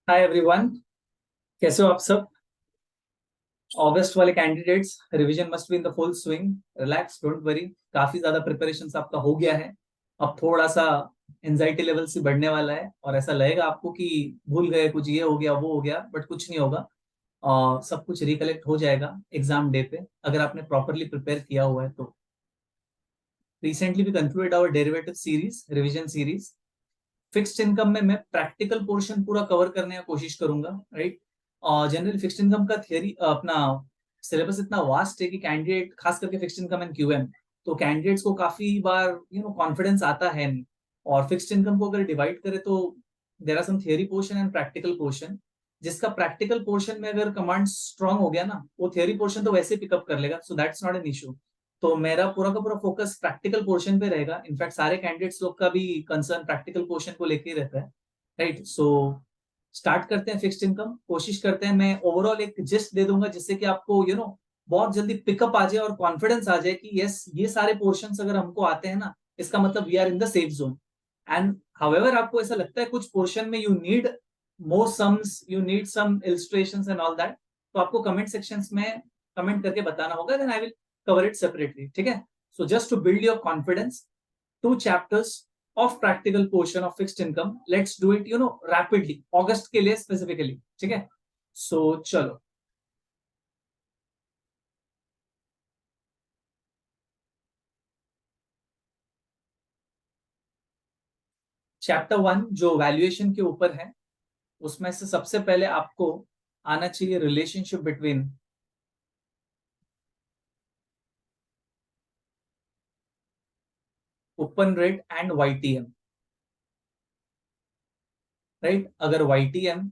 Hi everyone, कैसे हो आप सब। अगस्त वाले candidates, revision must be in the full swing. Relax, don't worry. काफी ज्यादा प्रिपरेशन आपका हो गया है। अब थोड़ा सा एंजाइटी लेवल से बढ़ने वाला है और ऐसा लगेगा आपको कि भूल गए, कुछ ये हो गया वो हो गया, बट कुछ नहीं होगा। और सब कुछ रिकलेक्ट हो जाएगा एग्जाम डे पे, अगर आपने प्रॉपरली प्रिपेयर किया हुआ है तो। Recently we concluded our derivative series, revision series. Fixed income में मैं प्रैक्टिकल पोर्शन पूरा कवर करने का कोशिश करूंगा, राइट। और जनरल फिक्स्ड इनकम का थियरी अपना सिलेबस इतना वास्ट है कि कैंडिडेट, खास करके फिक्स्ड इनकम एंड क्यूएम, तो कैंडिडेट्स को काफी बार कॉन्फिडेंस आता है नहीं। और फिक्स्ड इनकम को अगर डिवाइड करें तो there are some theory portion and practical portion. जिसका प्रैक्टिकल पोर्शन में अगर कमांड स्ट्रांग हो गया ना, वो थियरी पोर्शन तो वैसे पिकअप कर लेगा, so that's not an issue. तो मेरा पूरा का पूरा फोकस प्रैक्टिकल पोर्शन पे रहेगा। इनफैक्ट सारे कैंडिडेट्स लोग का भी कंसर्न प्रैक्टिकल पोर्शन को लेके ही रहता है, राइट। सो स्टार्ट करते हैं फिक्स्ड इनकम। कोशिश करते हैं, मैं ओवरऑल एक जिस्ट दे दूंगा जिससे कि आपको बहुत जल्दी पिकअप आ जाए और कॉन्फिडेंस आ जाए कि यस, ये सारे पोर्शंस अगर हमको आते हैं ना, इसका मतलब we are in the safe zone. And however आपको ऐसा लगता है कुछ पोर्शन में you need more sums, you need some illustrations and all that, तो आपको कमेंट सेक्शंस में कमेंट करके बताना होगा, then I will cover it separately, ठीक है। So just to build your confidence, 2 chapters of practical portion of fixed income, let's do it rapidly, अगस्त के लिए स्पेसिफिकली, ठीक है। सो चलो, चैप्टर 1 जो वैल्यूएशन के ऊपर है, उसमें से सबसे पहले आपको आना चाहिए relationship between coupon rate and YTM, right. अगर YTM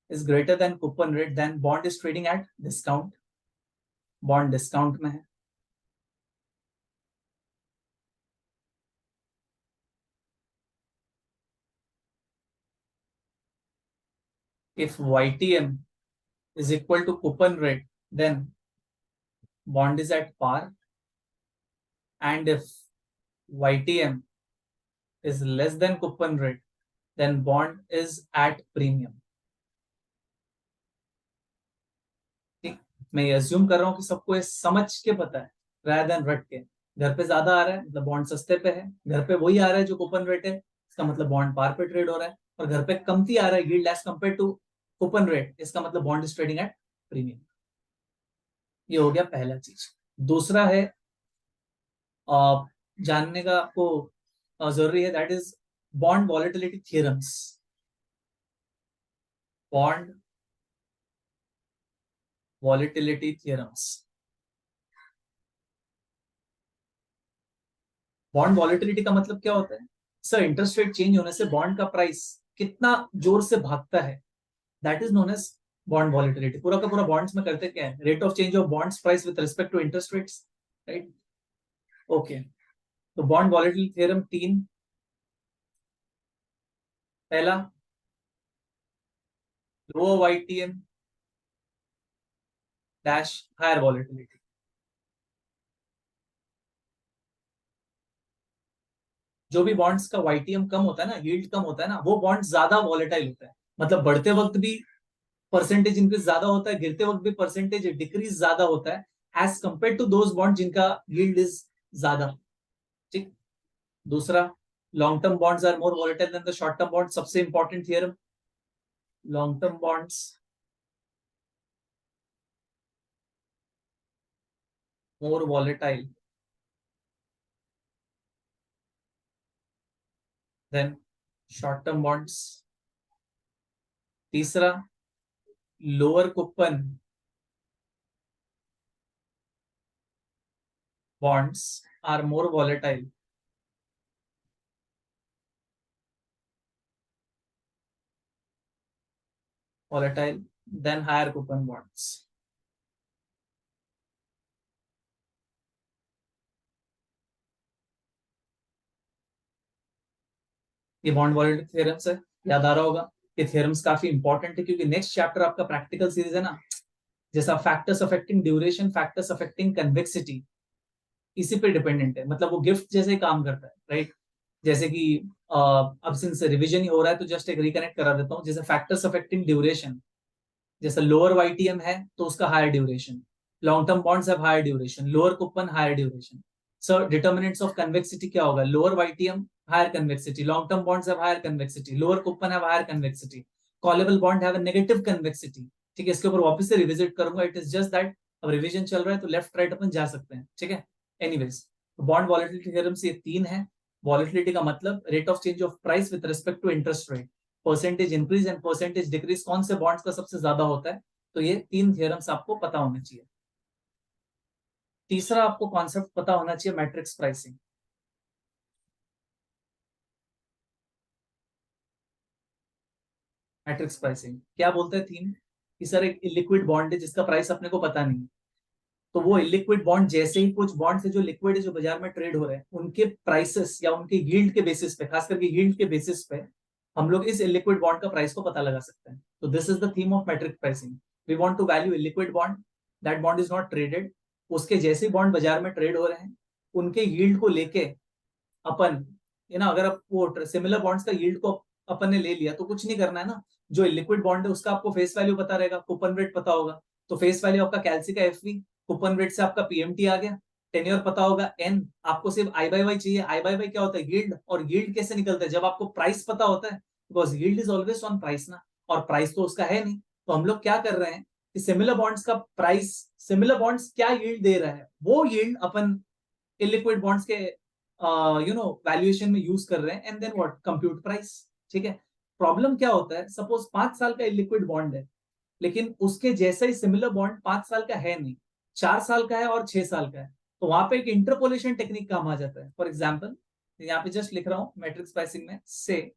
is greater than coupon rate, then bond is trading at discount, bond discount में है। If YTM is equal to coupon rate, then bond is at par, and if YTM is less than coupon rate, then bond is at premium। ठीक, मैं ये assume कर रहा हूँ कि सबको ये समझ के पता है, rather than रट के। घर पे ज्यादा आ रहा है मतलब बॉन्ड सस्ते पे है, घर पे वही आ रहा है जो कूपन रेट है, इसका मतलब बॉन्ड पार पे ट्रेड हो रहा है। और घर पे कमती आ रहा है yield as compare to coupon rate, इसका मतलब bond is trading at premium. ये हो गया पहला चीज। दूसरा है जानने का आपको जरूरी है, that is bond volatility theorems. Bond volatility theorems. Bond volatility का मतलब क्या होता है सर? इंटरेस्ट रेट चेंज होने से बॉन्ड का प्राइस कितना जोर से भागता है, that is known as bond volatility. पूरा का पूरा बॉन्ड्स में करते क्या है, rate of change of bonds price with respect to interest rates, right. Okay, तो बॉन्ड वॉलेटिलिटी थ्योरम 3। पहला, lower YTM dash higher volatility. जो भी बॉन्ड्स का वाईटीएम कम होता है ना, यील्ड कम होता है ना, वो बॉन्ड ज्यादा वॉलेटाइल होता है। मतलब बढ़ते वक्त भी परसेंटेज इंक्रीज ज्यादा होता है, गिरते वक्त भी परसेंटेज डिक्रीज ज्यादा होता है, as compare to those bond जिनका यील्ड इज ज्यादा, ठीक। दूसरा, long term bonds are more volatile than the short term bond. सबसे important theorem, long term bonds more volatile than short term bonds. तीसरा, lower coupon bonds are more volatile than higher coupon bonds. ये bond volatility theorems है, याद आ रहा होगा। ये theorems काफी important है क्योंकि नेक्स्ट चैप्टर आपका प्रैक्टिकल सीरीज है ना, जैसा factors affecting duration, factors affecting convexity, इसी पे डिपेंडेंट है। मतलब वो गिफ्ट जैसे काम करता है, राइट। जैसे कि अब सिंस रिवीजन ही हो रहा है तो जस्ट एक रिकनेक्ट करा देता हूँ। जैसे फैक्टर्स अफेक्टिंग ड्यूरेशन, जैसे लोअर वाईटीएम है तो उसका higher duration, long term bonds have higher duration, lower coupon higher duration. Sir determinants of convexity क्या होगा? Lower YTM higher convexity, long term bonds have higher convexity, lower coupon have higher convexity, callable bond have a negative convexity. ठीक है, इसके ऊपर वापस से revisit करूंगा, it is just that अब रिवीजन चल रहा है तो लेफ्ट राइट अपन जा सकते हैं। ठीक है, एनीवेज बॉन्ड वॉलेटिलिटी थ्योरम्स ये तीन है। वॉलेटिलिटी का मतलब rate of change of price with respect to interest rate, percentage increase and percentage decrease कौन से बॉन्ड्स का सबसे ज्यादा होता है। तो ये तीन थ्योरम्स आपको पता होना चाहिए। तीसरा आपको कॉन्सेप्ट पता होना चाहिए मैट्रिक्स प्राइसिंग। मैट्रिक्स प्राइसिंग क्या बोलते हैं थीम कि सर एक इलिक्विड बॉन्ड है जिसका प्राइस अपने को पता नहीं है, तो वो इलिक्विड बॉन्ड जैसे ही कुछ बॉन्ड है जो लिक्विड है जो बाजार में ट्रेड हो रहे हैं उनके प्राइसेस या उनके यील्ड के बेसिस पे, खास करके यील्ड के बेसिस पे हम लोग इस इलिक्विड बॉन्ड का प्राइस को पता लगा सकते हैं। तो this is the theme of matrix pricing. We want to value illiquid bond, that bond is not traded, उसके जैसे बॉन्ड बाजार में ट्रेड हो रहे हैं उनके यील्ड को लेके अपन, ये ना, अगर आप वो सिमिलर बॉन्ड्स का यील्ड को अपन ने ले लिया तो कुछ नहीं करना है ना, जो लिक्विड बॉन्ड है उसका आपको फेस वैल्यू पता रहेगा, कूपन रेट पता होगा, तो फेस वैल्यू आपका कैल्सी का एफवी, कूपन रेट से आपका पीएमटी आ गया, टेन्योर पता होगा एन, आपको सिर्फ आई बाय वाई चाहिए। आई बाय वाई क्या होता है? यील्ड। और यील्ड कैसे निकलता है? जब आपको प्राइस पता होता है, because yield is always on price ना, और प्राइस तो उसका है नहीं। तो हम लोग क्या कर रहे हैं कि सिमिलर बॉन्ड्स का प्राइस, सिमिलर बॉन्ड्स क्या यील्ड दे रहा है वो यील्ड अपन इलिक्विड बॉन्ड्स के वैल्यूएशन में यूज कर रहे हैं, and then what, compute price. ठीक है, प्रॉब्लम क्या होता है, सपोज 5 साल का इलिक्विड बॉन्ड है लेकिन उसके जैसा ही सिमिलर बॉन्ड 5 साल का है नहीं, 4 साल का है और 6 साल का है, तो वहां पे एक इंटरपोलेशन टेक्निक काम आ जाता है। फॉर एग्जाम्पल यहाँ पे जस्ट लिख रहा हूं मैट्रिक्स प्राइसिंग में, say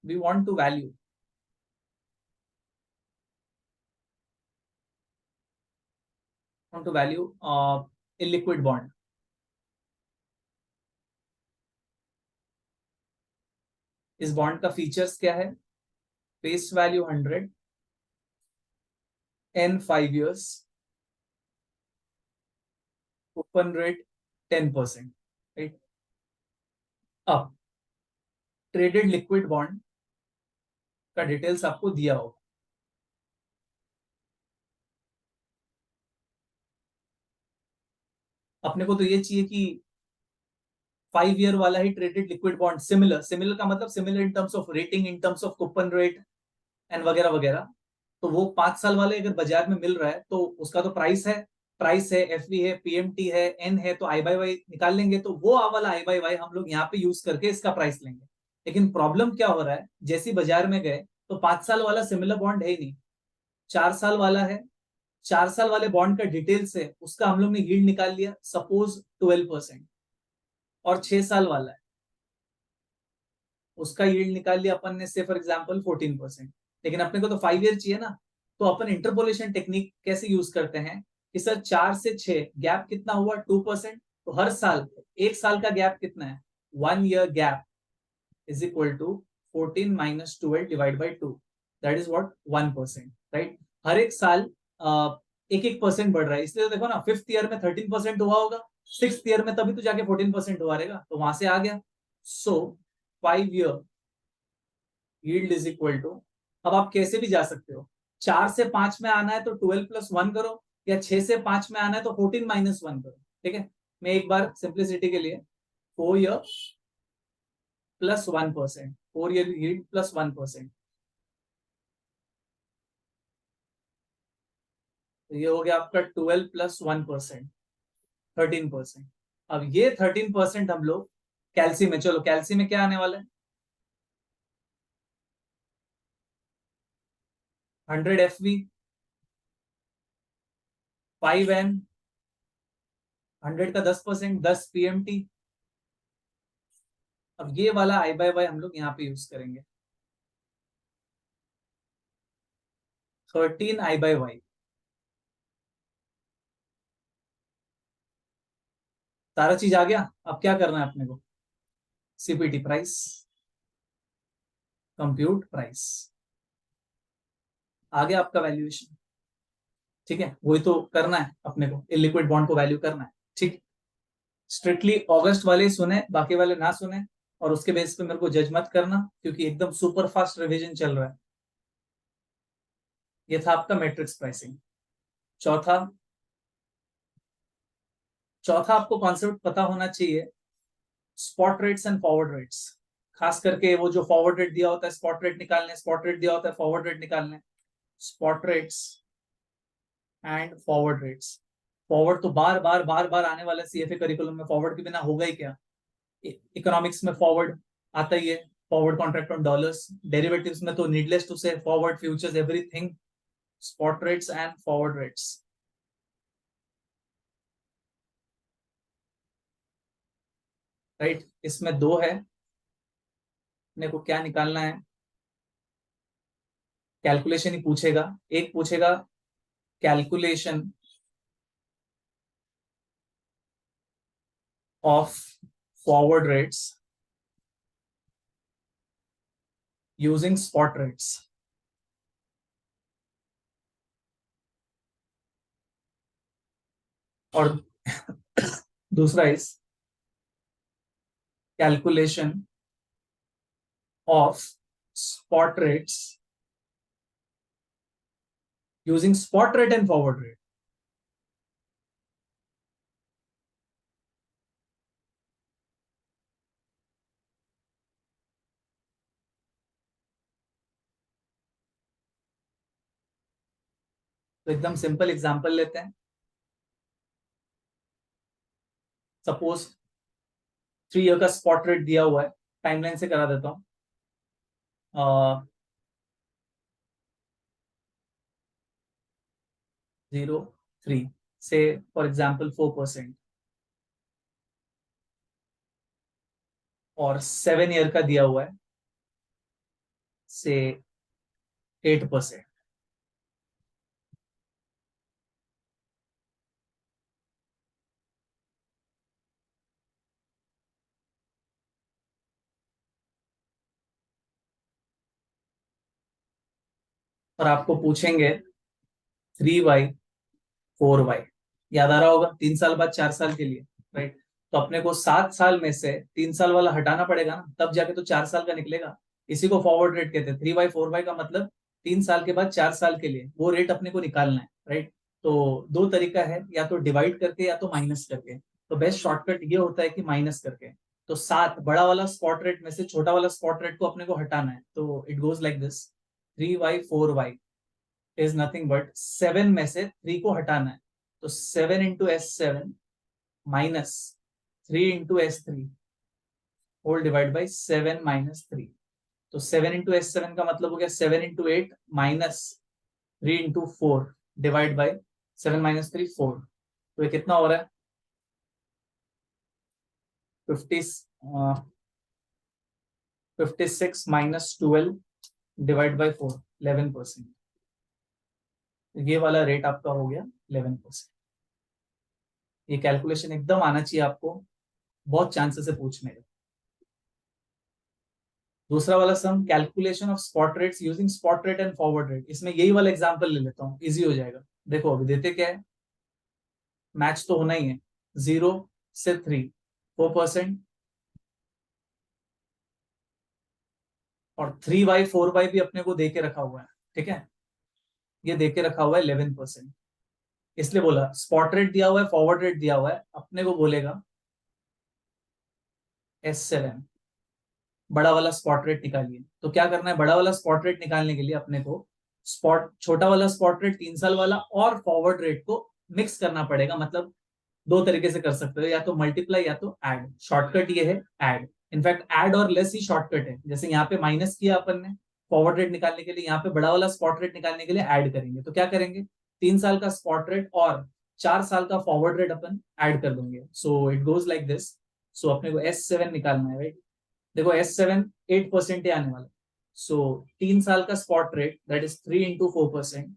we want to value, illiquid bond. इस बॉन्ड का फीचर्स क्या है? Face value 100, n 5 years, open rate 10%। Right, अब ट्रेडेड लिक्विड बॉन्ड का डिटेल्स आपको दिया होगा। अपने को तो ये चाहिए कि 5 year वाला ही traded liquid bond, similar, similar का मतलब similar in terms of rating, in terms of coupon rate and वगैरह वगैरह। तो वो 5 साल वाले अगर बाजार में मिल रहा है तो उसका तो प्राइस है, प्राइस है, एफवी है, पीएमटी है, एन है, तो आई बाय वाई निकाल लेंगे, तो वो वाला आई बाय वाई हम लोग यहाँ पे यूज करके इसका प्राइस लेंगे। लेकिन प्रॉब्लम क्या हो रहा है, जैसे बाजार में गए तो 5 साल वाला सिमिलर बॉन्ड है ही नहीं, 4 साल वाला है। 4 साल वाले बॉन्ड का डिटेल्स है, उसका हम लोग ने यील्ड निकाल लिया सपोज 12%, और 6 साल वाला है उसका यील्ड निकाल लिया अपन ने से फॉर एग्जाम्पल 14%। लेकिन अपने को तो 5 year चाहिए ना, तो अपन इंटरपोलेशन टेक्निक कैसे यूज करते हैं कि सर 4 से 6 गैप कितना हुआ? 2%, तो हर साल 1 साल का गैप कितना है? 1 year gap is equal to 14 minus 12 divide by 2, that is what, 1%। Right, हर एक साल 1-1% बढ़ रहा है, इसलिए तो देखो ना, 5th year में 13% हुआ होगा, 6th year में तभी तो जाके 14% हुआ रहेगा, तो वहां से आ गया। So 5 year yield is equal to, अब आप कैसे भी जा सकते हो, 4 से 5 में आना है तो 12+1 करो, या 6 से 5 में आना है तो 14-1 करो। ठीक है, मैं एक बार सिंप्लिसिटी के लिए 4 year +1%, 4 year यील्ड +1%, तो ये हो गया आपका 12+1%, 13%। अब ये 13% हम लोग कैल्सी में, चलो कैल्सी में क्या आने वाला है? 100 FV, 5N, 100 का 10%, 10 PMT। अब ये वाला आई बाय वाई हम लोग यहाँ पे यूज करेंगे, 13 I/Y। सारा चीज आ गया, अब क्या करना है अपने को? सीपीटी प्राइस, कंप्यूट प्राइस, आ गया आपका वैल्यूएशन। ठीक है, वही तो करना है अपने को, इलिक्विड बॉन्ड को वैल्यू करना है। ठीक, स्ट्रिक्टली ऑगस्ट वाले सुने, बाकी वाले ना सुने, और उसके बेस पे मेरे को जज मत करना, क्योंकि एकदम सुपर फास्ट रिवीजन चल रहा है। ये था आपका मैट्रिक्स प्राइसिंग। चौथा चौथा आपको कॉन्सेप्ट पता होना चाहिए, spot rates and forward rates. खास करके वो जो फॉरवर्ड रेट दिया होता है, स्पॉट रेट निकालने, स्पॉट रेट दिया होता है, फॉरवर्ड रेट निकालने। Spot rates and forward rates. Forward तो बार बार बार बार आने वाला सीएफए करिकुलम में, फॉरवर्ड के बिना होगा ही क्या। इकोनॉमिक्स में फॉरवर्ड आता ही है, forward contract on dollars. Derivatives में तो नीडलेस टू से forward futures everything. Spot rates and forward rates. Right, इसमें दो है, अपने को क्या निकालना है, कैलकुलेशन ही पूछेगा। एक पूछेगा calculation of forward rates using spot rates, और दूसरा is calculation of spot rates using spot rate and forward rate. तो एकदम सिंपल एग्जांपल लेते हैं। सपोज 3 ईयर का स्पॉट रेट दिया हुआ है, टाइमलाइन से करा देता हूँ। 0.3 से फॉर एग्जाम्पल 4%, और 7 ईयर का दिया हुआ है से 8%। और आपको पूछेंगे 3y 4y, याद आ रहा होगा, 3 साल बाद 4 साल के लिए। राइट, तो अपने को 7 साल में से 3 साल वाला हटाना पड़ेगा ना, तब जाके तो 4 साल का निकलेगा। इसी को फॉरवर्ड रेट कहते हैं। 3y 4y का मतलब 3 साल के बाद 4 साल के लिए वो रेट अपने को निकालना है। राइट, तो दो तरीका है, या तो डिवाइड करके या तो माइनस करके। तो बेस्ट शॉर्टकट ये होता है कि माइनस करके। तो 7 बड़ा वाला स्पॉट रेट में से छोटा वाला स्पॉट रेट को अपने को हटाना है, तो it goes like this. 3y 4y is nothing but 7 में से 3 को हटाना है, तो 7 into S7 minus 3 into S3 whole divide by 7 - 3। तो 7 into S7 का मतलब हो गया 7 into 8 minus 3 into 4 divide by 7 - 3 4। तो ये कितना हो रहा है, 56 - 12 डिवाइड बाई 4, 11%। ये वाला रेट आपका हो गया 11%। ये कैलकुलेशन एकदम आना चाहिए आपको, बहुत चांसेस है पूछने का। दूसरा वाला sum, calculation of spot rates using spot rate and forward rate. इसमें यही वाला एग्जांपल ले लेता हूँ, इजी हो जाएगा। देखो अभी देते क्या है, मैच तो होना ही है। 0 से 3 4%, और 3y 4y भी अपने को दे के रखा हुआ है। ठीक है, ये दे के रखा हुआ है 11%। इसलिए बोला स्पॉट रेट दिया हुआ है, फॉरवर्ड रेट दिया हुआ है, अपने को बोलेगा S7 बड़ा वाला स्पॉट रेट निकालिए। तो क्या करना है, बड़ा वाला स्पॉट रेट निकालने के लिए अपने को स्पॉट छोटा वाला स्पॉट रेट 3 साल वाला और फॉरवर्ड रेट को मिक्स करना पड़ेगा। मतलब दो तरीके से कर सकते हो, या तो मल्टीप्लाई या तो ऐड। शॉर्टकट ये है ऐड। इनफैक्ट ऐड और लेस ही शॉर्टकट है। जैसे यहाँ पे माइनस किया अपन ने फॉरवर्ड रेट निकालने के लिए, यहाँ पे बड़ा वाला स्पॉट रेट निकालने के लिए ऐड करेंगे। तो क्या करेंगे, 3 साल का स्पॉट रेट और 4 साल का फॉरवर्ड रेट अपन ऐड कर देंगे। So it goes like this. So अपने को S7 निकालना है। राइट, देखो S7 8% ही आने वाला। सो 3 साल का spot rate that is 3 into 4%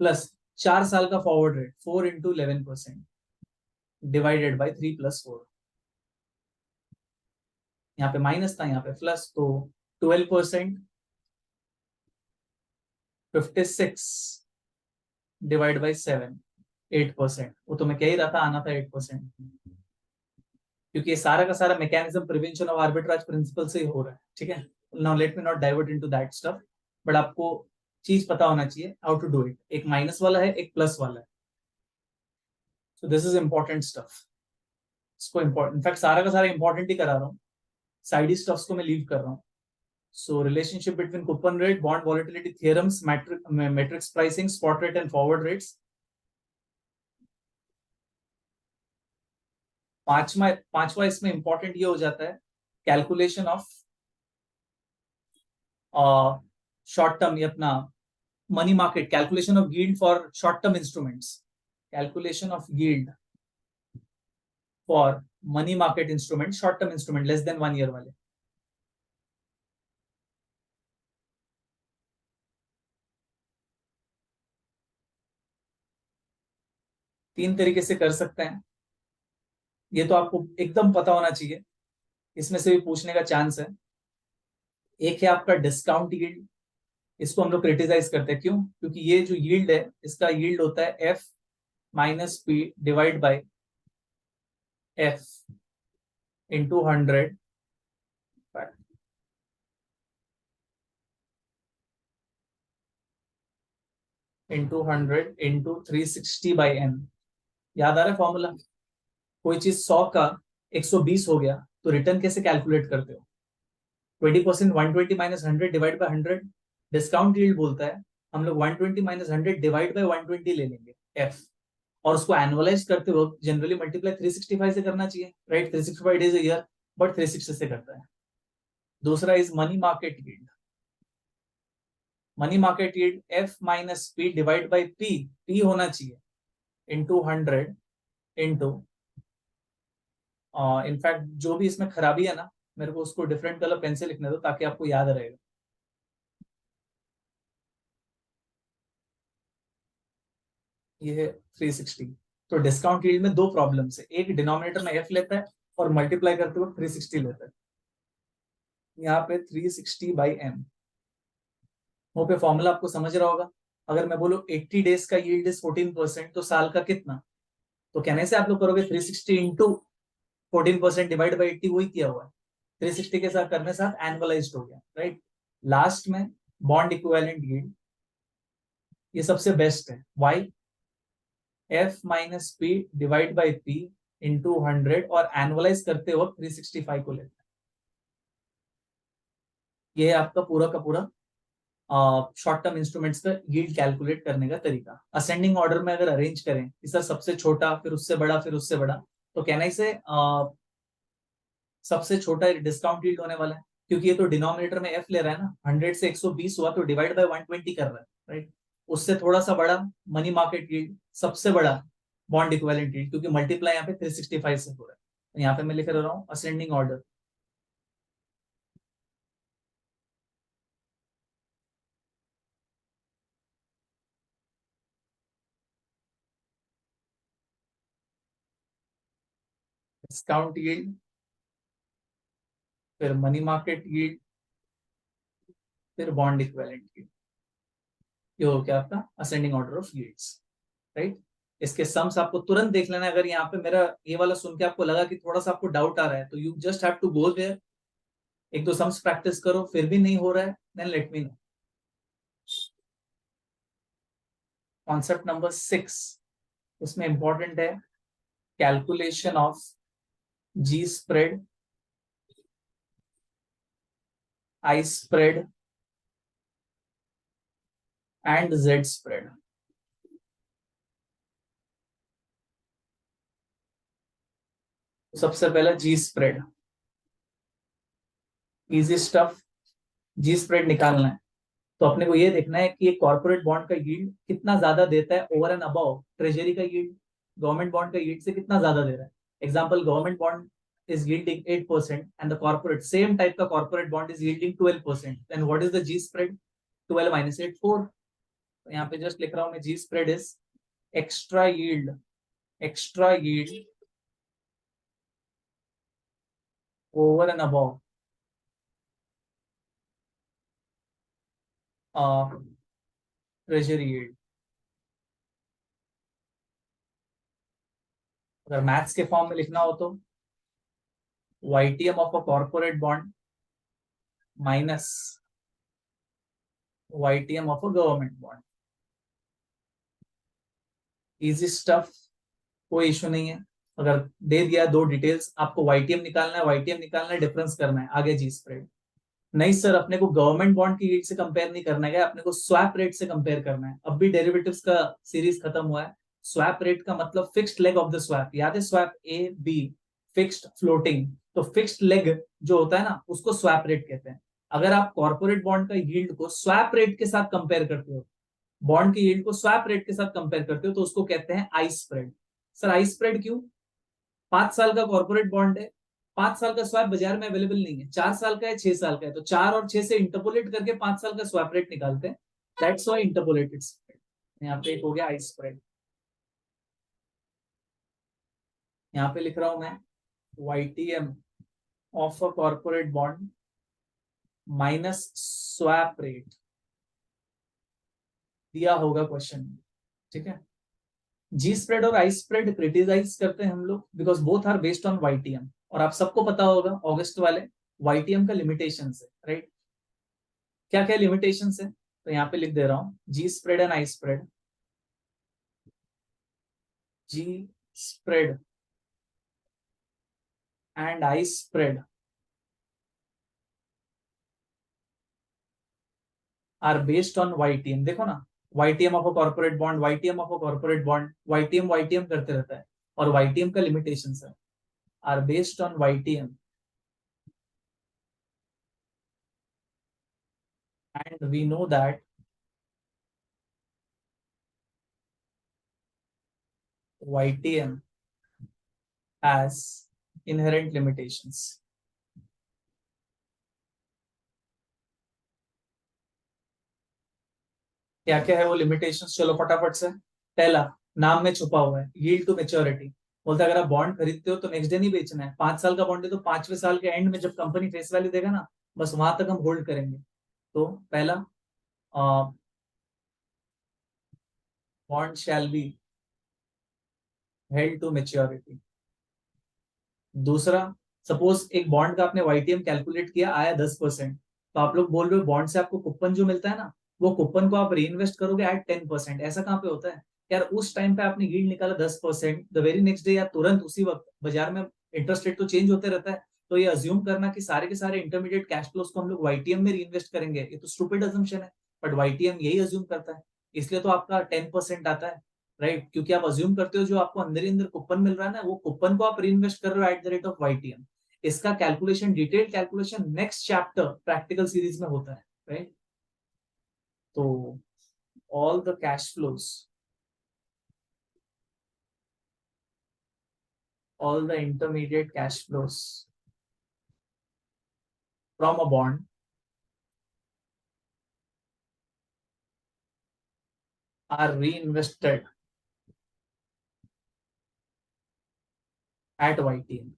plus 4 साल का forward rate 4 into 11% divided by 3 + 4। यहाँ पे माइनस था, यहाँ पे प्लस, तो 12% 56 डिवाइड बाई 7 8%। वो तो मैं कह ही रहा था, आना था 8%। क्योंकि ये सारा का सारा mechanism prevention of arbitrage principle से ही हो रहा है, ठीक है। Now let me not divert into that stuff, but आपको चीज पता होना चाहिए हाउ टू डू इट। एक माइनस वाला है, एक प्लस वाला है, so this is important stuff. इसको इम्पोर्टेंट, इनफैक्ट सारा का सारा इंपॉर्टेंट ही करा रहा हूँ, साइड स्टफ्स को मैं लीव कर रहा हूँ। So relationship between coupon rate, bond volatility theorems, matrix pricing, spot rate and forward rates. पांचवा इसमें इंपॉर्टेंट ये हो जाता है, कैलकुलेशन ऑफ शॉर्ट टर्म, ये अपना money market, calculation of yield for short term instruments, calculation of yield for money market instrument, short term instrument less than 1 year वाले। तीन तरीके से कर सकते हैं, ये तो आपको एकदम पता होना चाहिए, इसमें से भी पूछने का चांस है। एक है आपका डिस्काउंट यील्ड, इसको हम लोग क्रिटिसाइज करते हैं, क्यों? क्योंकि ये जो यील्ड है, इसका यील्ड होता है F minus P divide by F into 100 into 100 into 360/n। याद आ रहा है फॉर्मूला? कोई चीज 100 का 120 हो गया तो रिटर्न कैसे कैलकुलेट करते हो? 20% 120 minus 100 divide by 100, discount yield बोलता है हम लोग 120 माइनस 100 डिवाइड बाई 120 ले लेंगे एफ, और उसको एनुअलाइज करते वक्त जनरली मल्टीप्लाई 365 से करना चाहिए, right? 365 days a year, but 360 से करता है। दूसरा is money market yield, money market yield F minus P divide by P होना चाहिए इंटू 100 इंटू, इनफैक्ट जो भी इसमें खराबी है ना, मेरे को उसको डिफरेंट कलर पेन से लिखने दो ताकि आपको याद रहेगा। ये है 360। तो डिस्काउंट यील्ड में दो प्रॉब्लम्स है, एक डिनोमिनेटर में एफ लेता है और मल्टीप्लाई करते हुए 360 लेता है। यहाँ पे 360/m, वो पे फॉर्मूला आपको समझ रहा होगा। अगर मैं बोलूं 80 डेज का यील्ड इज 14%, तो साल का कितना? तो कहने से आप लोग करोगे 360 इंटू 14% डिवाइड बाई 80, वही किया हुआ है। 360 के साथ करने साथ एनुअलाइज हो गया, राइट? लास्ट में बॉन्ड इक्विवेलेंट यील्ड, ये सबसे बेस्ट है। Why? F minus P divide by P into 100, और एनुअलाइज करते वक्त 365 को लेते हैं। ये है आपका पूरा का पूरा शॉर्ट टर्म इंस्ट्रूमेंट्स का यील्ड कैलकुलेट करने का तरीका। असेंडिंग ऑर्डर में अगर अरेंज करें कि सर सबसे छोटा, फिर उससे बड़ा, फिर उससे बड़ा, तो कहना से सबसे छोटा डिस्काउंट यील्ड होने वाला है, क्योंकि ये तो डिनोमिनेटर में एफ ले रहा है ना, 100 से 120 हुआ तो डिवाइड बाय 120 कर रहा है, राइट? उससे थोड़ा सा बड़ा मनी मार्केट यील्ड, सबसे बड़ा बॉन्ड इक्विवेलेंट यील्ड, क्योंकि मल्टीप्लाई यहाँ पे 365 से हो रहा है। तो यहाँ पे मैं लिख रहा हूँ असेंडिंग ऑर्डर। डिस्काउंट यील्ड, फिर मनी मार्केट यील्ड, फिर बॉन्ड इक्विवेलेंट यील्ड। ये हो गया आपका ascending order of yields, right? इसके सम्स आपको तुरंत देख लेना है। अगर यहाँ पे मेरा ये वाला सुन के आपको लगा कि थोड़ा सा आपको डाउट आ रहा है, तो you just have to go there, एक दो सम्स प्रैक्टिस करो, फिर भी नहीं हो रहा है then let me know. Concept number 6, उसमें इंपॉर्टेंट है calculation of G spread, I spread and Z spread. सबसे पहला G spread, easy stuff. G spread निकालना है तो अपने को ये देखना है कि कॉर्पोरेट बॉन्ड का यील्ड कितना ज्यादा देता है ओवर एंड अबव ट्रेजरी का यील्ड, गवर्नमेंट बॉन्ड का यील्ड से कितना ज्यादा दे रहा है। Example, government bond is yielding 8% and the corporate, same type का corporate bond is yielding 12%, then what is the G spread? 12 minus 8, 4। तो यहाँ पे जस्ट लिख रहा हूँ मैं, G spread is extra yield, extra yield over and above treasury yield। अगर maths के फॉर्म में लिखना हो तो YTM of a corporate bond minus YTM of a government bond. Easy stuff, कोई इशू नहीं है. अगर दे दिया दो डिटेल्स, आपको YTM निकालना है, YTM निकालना है, डिफरेंस करना है, आगे जी स्प्रेड. नहीं सर, अपने को गवर्नमेंट बॉन्ड की यील्ड से कंपेयर नहीं करना है, अपने को स्वैप रेट से कंपेयर करना है. अब भी डेरिवेटिव्स का सीरीज खत्म हुआ है. स्वैप रेट का मतलब fixed leg of the swap. याद है swap A B, fixed floating. तो फिक्स्ड लेग जो होता है ना, उसको स्वैप रेट कहते हैं. अगर आप कॉर्पोरेट बॉन्ड का यील्ड को स्वैप रेट के साथ कंपेयर करते हो, बॉन्ड की यील्ड को स्वैप रेट के साथ कंपेयर करते हो, तो उसको कहते हैं I spread. Sir I spread क्यों? 5 साल का कॉर्पोरेट बॉन्ड है, 5 साल का स्वैप बाजार में अवेलेबल नहीं है, 4 साल का है, 6 साल का है, तो 4 और 6 से इंटरपोलेट करके 5 साल का स्वैप रेट निकालते हैं. That's why interpolated spread. यहाँ पे एक हो गया आई स्प्रेड. यहाँ पे लिख रहा हूं मैं YTM of a corporate bond minus swap rate, दिया होगा क्वेश्चन में. ठीक है. जी स्प्रेड और आई स्प्रेड क्रिटिसाइज करते हैं हम लोग because both are based on YTM. और आप सबको पता होगा ऑगस्ट वाले YTM का लिमिटेशन है, राइट? क्या क्या लिमिटेशन है, तो यहाँ पे लिख दे रहा हूं. G spread and I spread. G spread and I spread are based on YTM. देखो ना, YTM of a corporate bond, YTM of a corporate bond, YTM करते रहता है. और YTM का लिमिटेशन है, are based on YTM and we know that YTM has inherent limitations. क्या क्या है वो लिमिटेशंस, चलो फटाफट से. पहला, नाम में छुपा हुआ है, यील्ड टू मेच्योरिटी. बोलता है अगर आप बॉन्ड खरीदते हो तो नेक्स्ट डे नहीं बेचना है. 5 साल का बॉन्ड है तो 5वें साल के एंड में जब कंपनी फेस वैल्यू देगा ना, बस वहां तक हम होल्ड करेंगे. तो पहला, bond shall be held to maturity. दूसरा, सपोज एक बॉन्ड का आपने YTM कैलकुलेट किया, आया 10%, तो आप लोग बोल रहे हो बॉन्ड से आपको कूपन जो मिलता है ना, वो कूपन को आप री इन्वेस्ट करोगे एट 10%. ऐसा कहाँ पे होता है यार? उस टाइम पे आपने यील्ड निकाला 10%, द वेरी नेक्स्ट डे या तुरंत उसी वक्त बाजार में इंटरेस्ट रेट तो चेंज होते रहता है. तो ये अज्यूम करना कि सारे के सारे इंटरमीडिएट कैश फ्लोस को हम लोग YTM में री इन्वेस्ट करेंगे, ये तो स्टूपिड अजम्पशन है. बट YTM यही अज्यूम करता है, इसलिए तो आपका 10% आता है, राइट? क्योंकि आप अज्यूम करते हो जो आपको अंदर ही अंदर कूपन मिल रहा है ना, वो कूपन को आप री इन्वेस्ट कर रहे हो at the rate of YTM. इसका calculation, detail calculation next chapter practical series में होता है, राइट? तो all the cash flows, all the intermediate cash flows from a bond are reinvested at YTM.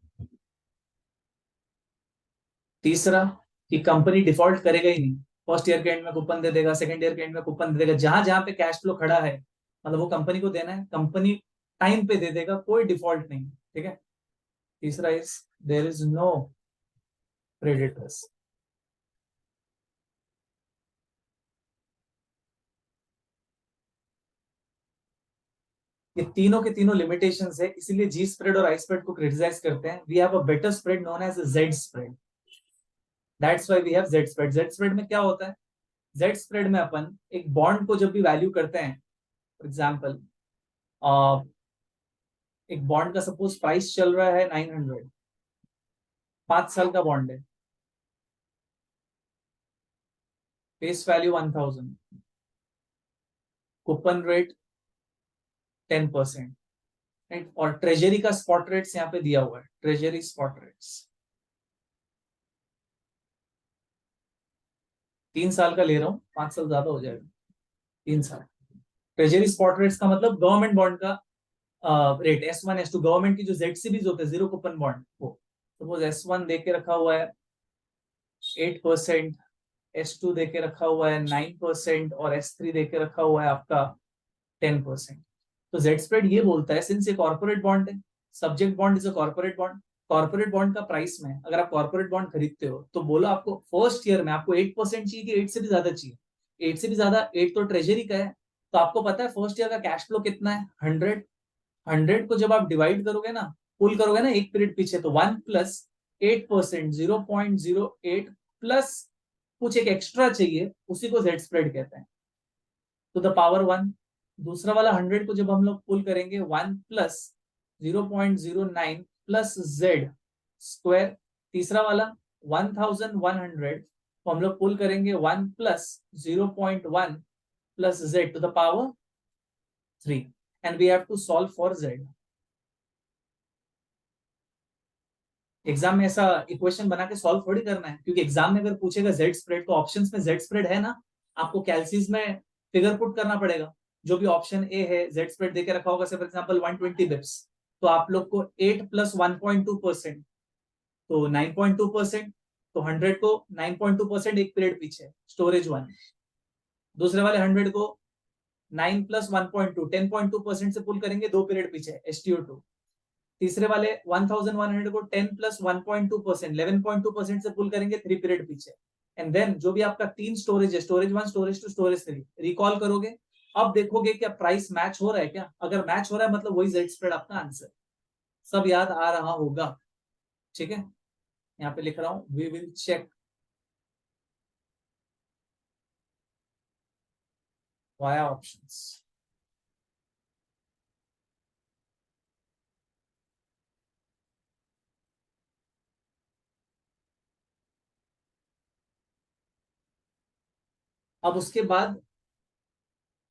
तीसरा, कि कंपनी डिफॉल्ट करेगा ही नहीं. First year के एंड में कूपन दे देगा, सेकंड ईयर के एंड में कूपन दे देगा, जहां जहां पे कैश फ्लो खड़ा है, मतलब वो कंपनी को देना है, कंपनी टाइम पे दे देगा, कोई डिफॉल्ट नहीं. ठीक है. तीसरा is there is no credit risk. ये तीनों के तीनों लिमिटेशंस है, इसीलिए जी स्प्रेड और आई स्प्रेड को क्रिटिसाइज करते हैं. We have a better spread known as Z spread. That's why we have Z spread. Z spread में क्या होता है? जेड स्प्रेड में अपन एक बॉन्ड को जब भी वैल्यू करते हैं, फॉर एग्जाम्पल एक बॉन्ड का सपोज प्राइस चल रहा है 900, 5 साल का बॉन्ड है, face value 1000, coupon rate 10%, right? और ट्रेजरी का स्पॉट रेट्स यहाँ पे दिया हुआ है, ट्रेजरी स्पॉट रेट्स. 3 साल का ले रहा हूँ, 5 साल ज्यादा हो जाएगा, 3 साल. ट्रेजरी स्पॉट रेट्स का मतलब गवर्नमेंट बॉन्ड का रेट. S1 S2 गवर्नमेंट की जो ZCBs होते हैं, जीरो कूपन बॉन्ड, वो सपोज S1 दे के रखा हुआ है 8%, S2 दे के रखा हुआ है 9% और S3 दे के रखा हुआ है आपका 10%. तो जेड स्प्रेड ये बोलता है, सिंस ये कॉर्पोरेट बॉन्ड है, subject bond is a corporate bond, corporate bond का प्राइस में, अगर आप कॉर्पोरेट बॉन्ड खरीदते हो तो बोलो आपको फर्स्ट ईयर में आपको 8% चाहिए कि 8 से भी ज्यादा चाहिए, 8 से भी ज्यादा, 8 तो ट्रेजरी का है, तो आपको पता है फर्स्ट ईयर का कैश फ्लो कितना है, 100। 100 को जब आप डिवाइड करोगे ना, पुल करोगे ना एक पीरियड पीछे, तो 1 प्लस 8%, 0.08 प्लस कुछ एक एक्स्ट्रा चाहिए, उसी को जेड स्प्रेड कहते हैं, टू द पावर 1। दूसरा वाला 100 को जब हम लोग पुल करेंगे, 1 प्लस 0.09 प्लस जेड स्क्वायर। तीसरा वाला 1100 को हम लोग पुल करेंगे 1 plus 0.1 plus Z to the power 3, and we have to solve for Z. Exam में ऐसा इक्वेशन बना के सॉल्व थोड़ी करना है, क्योंकि एग्जाम में अगर पूछेगा जेड स्प्रेड, तो ऑप्शंस में जेड स्प्रेड है ना, आपको कैलसीज में फिगर पुट करना पड़ेगा। जो भी ऑप्शन ए है जेड स्प्रेड देके रखा होगा, फॉर एग्जांपल 120 बिप्स, तो आप लोग को 8 प्लस 1.2%, तो 9.2%, तो 100 को 9.2% एक पीरियड पीछे, स्टोरेज 1। दूसरे वाले 100 को 9 प्लस 1.2, 10.2% से पुल करेंगे दो पीरियड पीछे, STO2। तीसरे वाले 1100 को 10 प्लस 1.2%, 11.2% से पुल करेंगे 3 पीरियड पीछे। एंड देन जो भी आपका तीन स्टोरेज है, स्टोरेज 1, स्टोरेज 2, स्टोरेज 3, रिकॉल करोगे। अब देखोगे क्या प्राइस मैच हो रहा है क्या, अगर मैच हो रहा है मतलब वही जेड स्प्रेड आपका आंसर। सब याद आ रहा होगा, ठीक है। यहाँ पे लिख रहा हूं, we will check via options. अब उसके बाद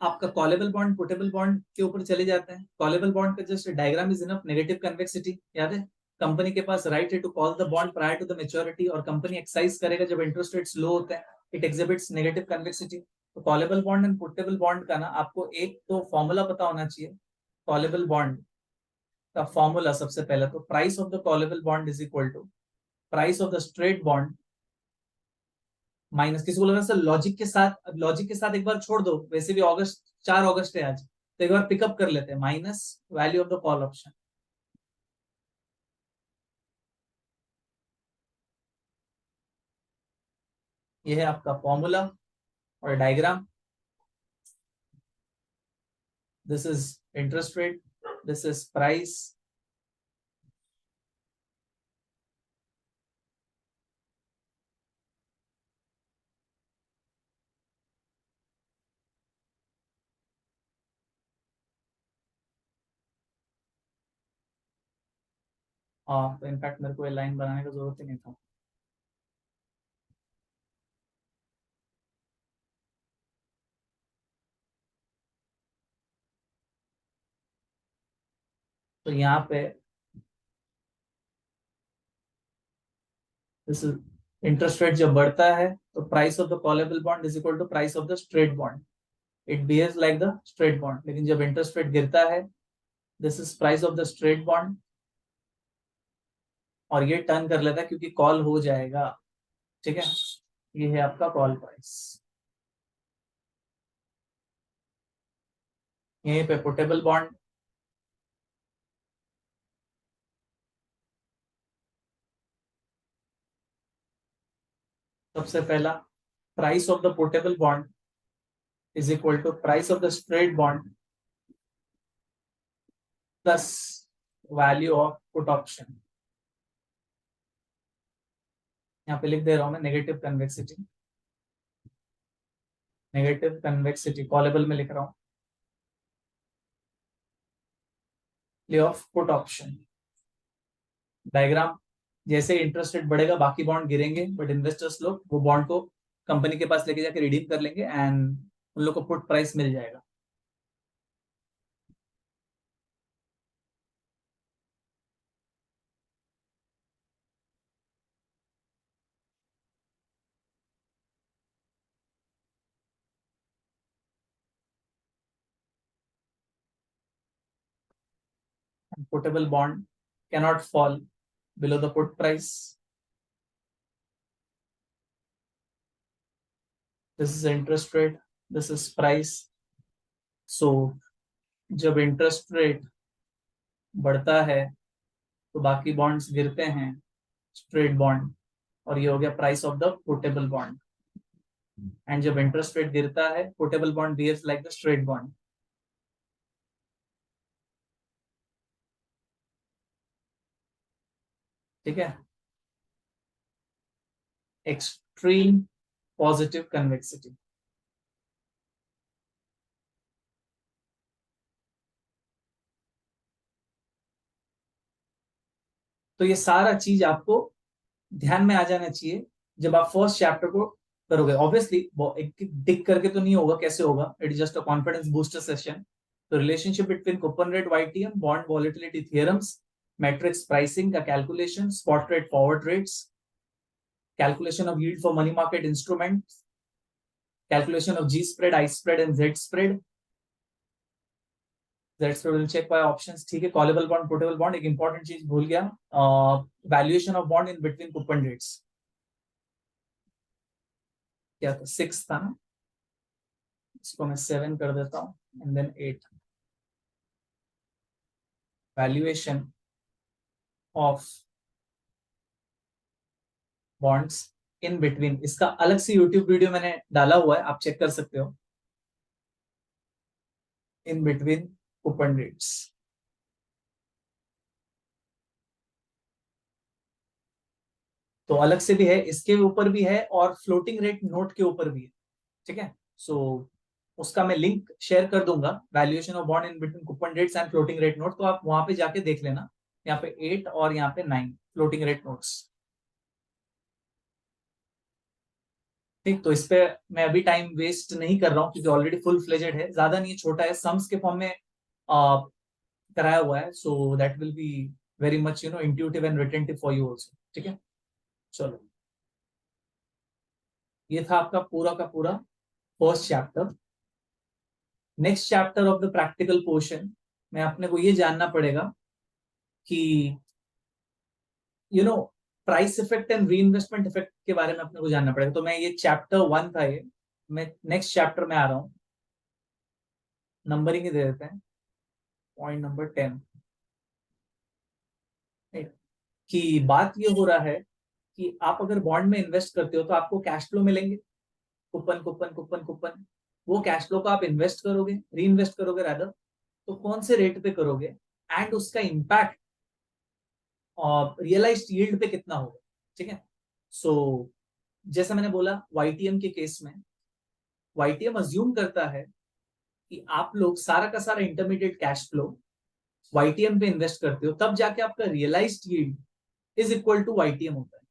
आपका कॉलेबल बॉन्ड पुटेबल बॉन्ड के ऊपर चले जाते हैं। कॉलेबल बॉन्ड का just diagram is enough, negative convexity याद है। कंपनी के पास राइट है to call the bond prior to the maturity, और कंपनी एक्सरसाइज करेगा जब इंटरेस्ट रेट्स लो होते हैं, इट एग्जिबिट्स नेगेटिव कन्वेक्सिटी। तो callable bond and putable bond का ना आपको एक तो फॉर्मूला पता होना चाहिए। कॉलेबल बॉन्ड का फॉर्मूला सबसे पहले तो price of the callable bond is equal to price of the straight bond minus, किसी को लग रहा है लॉजिक के साथ, लॉजिक के साथ एक बार छोड़ दो, वैसे भी अगस्त 4 अगस्त है आज, तो एक बार पिकअप कर लेते हैं, minus value of the call option. ये है आपका फॉर्मूला और diagram. This is interest rate, this is price. हाँ, तो इनफैक्ट मेरे को ये लाइन बनाने का जरूरत ही नहीं था। तो यहाँ पे दिस इंटरेस्ट रेट जब बढ़ता है तो price of the callable bond is equal to price of the straight bond, it behaves like the straight bond. लेकिन जब इंटरेस्ट रेट गिरता है, this is price of the straight bond, और ये टर्न कर लेता है क्योंकि कॉल हो जाएगा, ठीक है। ये है आपका कॉल प्राइस। यहीं पे पुटेबल बॉन्ड, सबसे पहला price of the putable bond is equal to price of the straight bond plus value of put option. यहाँ पे लिख दे रहा हूं मैं negative convexity, negative convexity callable में लिख रहा हूँ, play of put option. Diagram, जैसे इंटरेस्ट रेट बढ़ेगा बाकी बॉन्ड गिरेंगे, बट इन्वेस्टर्स लोग वो बॉन्ड को कंपनी के पास लेके जाके रिडीम कर लेंगे, एंड उन लोग को पुट प्राइस मिल जाएगा। Putable bond cannot fall below the put price. This is interest rate, this is price. So जब इंटरेस्ट रेट बढ़ता है तो बाकी बॉन्ड्स गिरते हैं, स्ट्रेट बॉन्ड, और ये हो गया price of the quotable bond. And जब इंटरेस्ट रेट गिरता है, quotable bond behaves like the straight bond. ठीक है, एक्सट्रीम पॉजिटिव कन्वेक्सिटी। तो ये सारा चीज आपको ध्यान में आ जाना चाहिए जब आप फर्स्ट चैप्टर को करोगे। ऑब्वियसली एक टिक करके तो नहीं होगा, कैसे होगा, it is just a confidence booster session. तो relationship between coupon rate, YTM, bond volatility theorems, matrix pricing का calculation, spot rate, forward rates, calculation of yield for money market instruments, calculation of G spread, I spread and Z spread. Z spread will check by options. ठीक है, callable bond, portable bond, एक important चीज भूल गया, valuation of bond in between coupon rates, क्या था, 6 था ना, इसको मैं 7 कर देता हूँ, and then 8, valuation of bonds in between, इसका अलग से YouTube वीडियो मैंने डाला हुआ है, आप चेक कर सकते हो, in between coupon rates। तो अलग से भी है, इसके ऊपर भी है, और फ्लोटिंग रेट नोट के ऊपर भी है। ठीक है, सो उसका मैं लिंक शेयर कर दूंगा, valuation of bond in between coupon rates and floating rate note, तो आप वहां पे जाके देख लेना। यहाँ पे 8 और यहाँ पे 9 फ्लोटिंग रेट नोट्स। ठीक, तो इस पे मैं अभी टाइम वेस्ट नहीं कर रहा हूँ क्योंकि ऑलरेडी फुल फ्लेजेड है, ज्यादा नहीं है, छोटा है, सम्स के फॉर्म में कराया हुआ है, so that will be very much intuitive and retentive for you also. ठीक है, चलो, ये था आपका पूरा का पूरा first chapter. Next chapter of the practical portion में अपने को ये जानना पड़ेगा कि you know price effect and re investment effect के बारे में अपने को जानना पड़ेगा। तो मैं ये चैप्टर 1 था, ये मैं नेक्स्ट चैप्टर में आ रहा हूँ, नंबरिंग ही दे देते हैं, पॉइंट नंबर 10। कि बात ये हो रहा है कि आप अगर बॉन्ड में इन्वेस्ट करते हो तो आपको कैश फ्लो मिलेंगे, कूपन कूपन कूपन कूपन। वो कैश फ्लो को आप इन्वेस्ट करोगे, री इन्वेस्ट करोगे रादर, तो कौन से रेट पे करोगे, एंड उसका इम्पैक्ट रियलाइज्ड यील्ड पे कितना होगा। ठीक है, सो जैसा मैंने बोला, वाईटीएम के केस में वाईटीएम अज्यूम करता है कि आप लोग सारा का सारा इंटरमीडिएट कैश फ्लो वाईटीएम पे इन्वेस्ट करते हो, तब जाके आपका realised yield is equal to YTM होता है।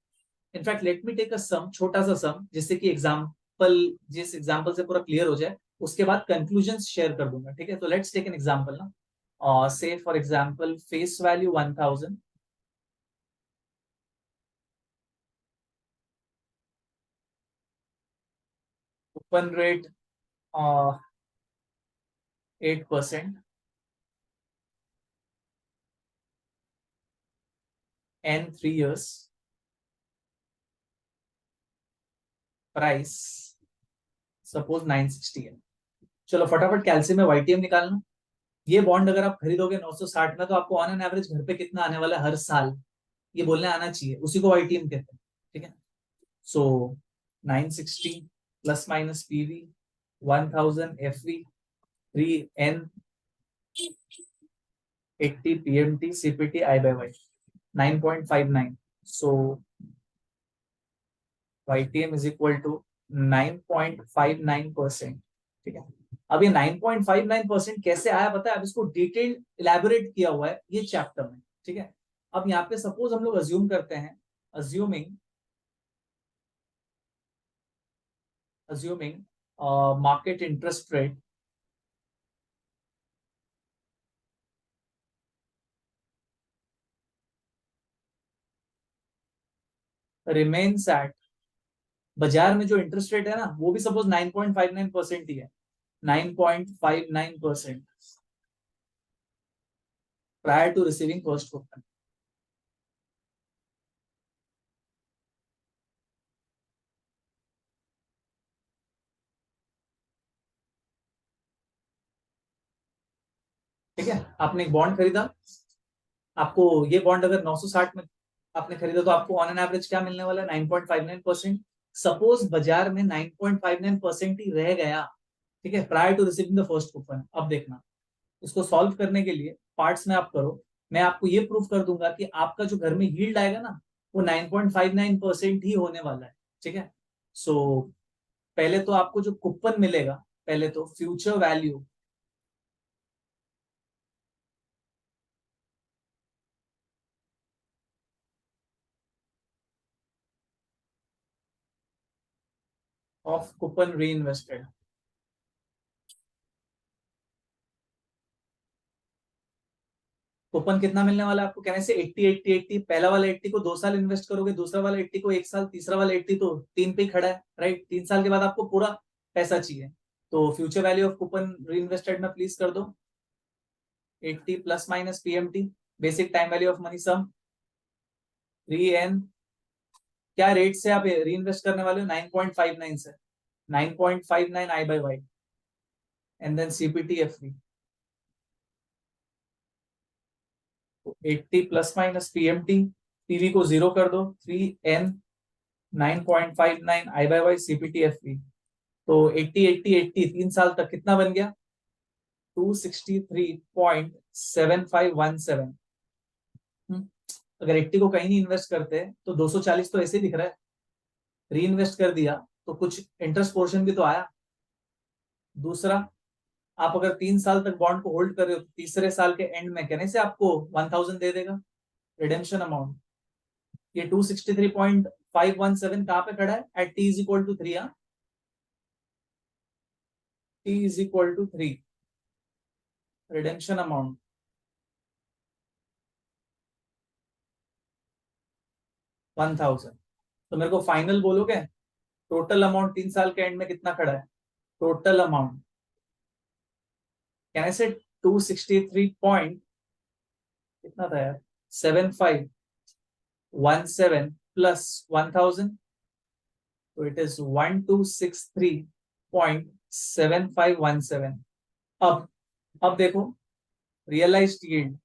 In fact let me take a sum, छोटा सा सम, जिससे कि एग्जांपल, जिस एग्जांपल से पूरा क्लियर हो जाए, उसके बाद कंक्लूजंस शेयर कर दूंगा। ठीक है, तो लेट्स टेक एन एग्जांपल ना, say for example face value 1000, open rate 8%, n 3 years, price suppose 960 है। चलो फटाफट कैल्सियम में वाईटीएम निकालना। ये बॉन्ड अगर आप खरीदोगे 960 में, तो आपको ऑन एन एवरेज घर पे कितना आने वाला है हर साल, ये बोलने आना चाहिए, उसी को वाईटीएम कहते हैं। ठीक है, so 960 plus minus PV, 1000 FV, 3 N, 80 PMT, CPT, I by Y, 9.59। So YTM is equal to 9.59%। ठीक है, अब ये 9.59% कैसे आया पता है, अब इसको डिटेल इलेबोरेट किया हुआ है ये चैप्टर में। ठीक है, अब यहाँ पे सपोज हम लोग अज्यूम करते हैं, assuming assuming market interest rate remains at, बाजार में जो इंटरेस्ट रेट है ना, वो भी सपोज 9.59% ही है, 9.59% prior to receiving first coupon. ठीक है, आपने एक बॉन्ड खरीदा, आपको ये बॉन्ड अगर 960 में आपने खरीदा तो आपको ऑन एन एवरेज क्या मिलने वाला है? 9.59%। सपोज बाजार में 9.59% ही रह गया, ठीक है, prior to receiving the first coupon. अब देखना, उसको सॉल्व करने के लिए पार्ट्स में आप करो। मैं आपको ये प्रूफ कर दूंगा कि आपका जो घर में यील्ड आएगा ना, वो 9.59% ही होने वाला है, ठीक है। सो पहले तो आपको जो कूपन मिलेगा, पहले तो फ्यूचर वैल्यू ऑफ कूपन री इन्वेस्टेड। कूपन कितना मिलने वाला है आपको? कहने से 80 80 80। पहला वाला 80 को 2 साल इन्वेस्ट करोगे, दूसरा वाला 80 को 1 साल, तीसरा वाला 80 तो 3 पे ही खड़ा है, राइट। 3 साल के बाद आपको पूरा पैसा चाहिए। तो future value of coupon reinvested में प्लीज कर दो 80 plus minus PMT, basic time value of money sum, 3n। क्या रेट से आप री इन्वेस्ट करने वाले हो? 9.59 से। 9.59 I by Y, and then CPT F. 80 plus minus PMT, PV को 0 कर दो, 3n 9.59 I by Y CPT F P. तो 80 80 80 3 साल तक कितना बन गया? 263.7517। अगर 80 को कहीं नहीं इन्वेस्ट करते तो 240 तो ऐसे ही दिख रहा है। री इन्वेस्ट कर दिया तो कुछ इंटरेस्ट पोर्शन भी तो आया। दूसरा, आप अगर 3 साल तक बॉन्ड को होल्ड कर रहे हो तो तीसरे साल के एंड में कहने से आपको 1000 दे देगा रिडेम्पशन अमाउंट। ये 263.517 कहाँ पे खड़ा है? At T is equal to 3। T is equal to 3, redemption amount 1000। तो मेरे को फाइनल बोलोगे टोटल अमाउंट 3 साल के एंड में कितना खड़ा है? टोटल अमाउंट कहने से 263 पॉइंट कितना था यार, 7517 प्लस 1000, तो इट इज 1263.7517। अब देखो, रियलाइज्ड यील्ड,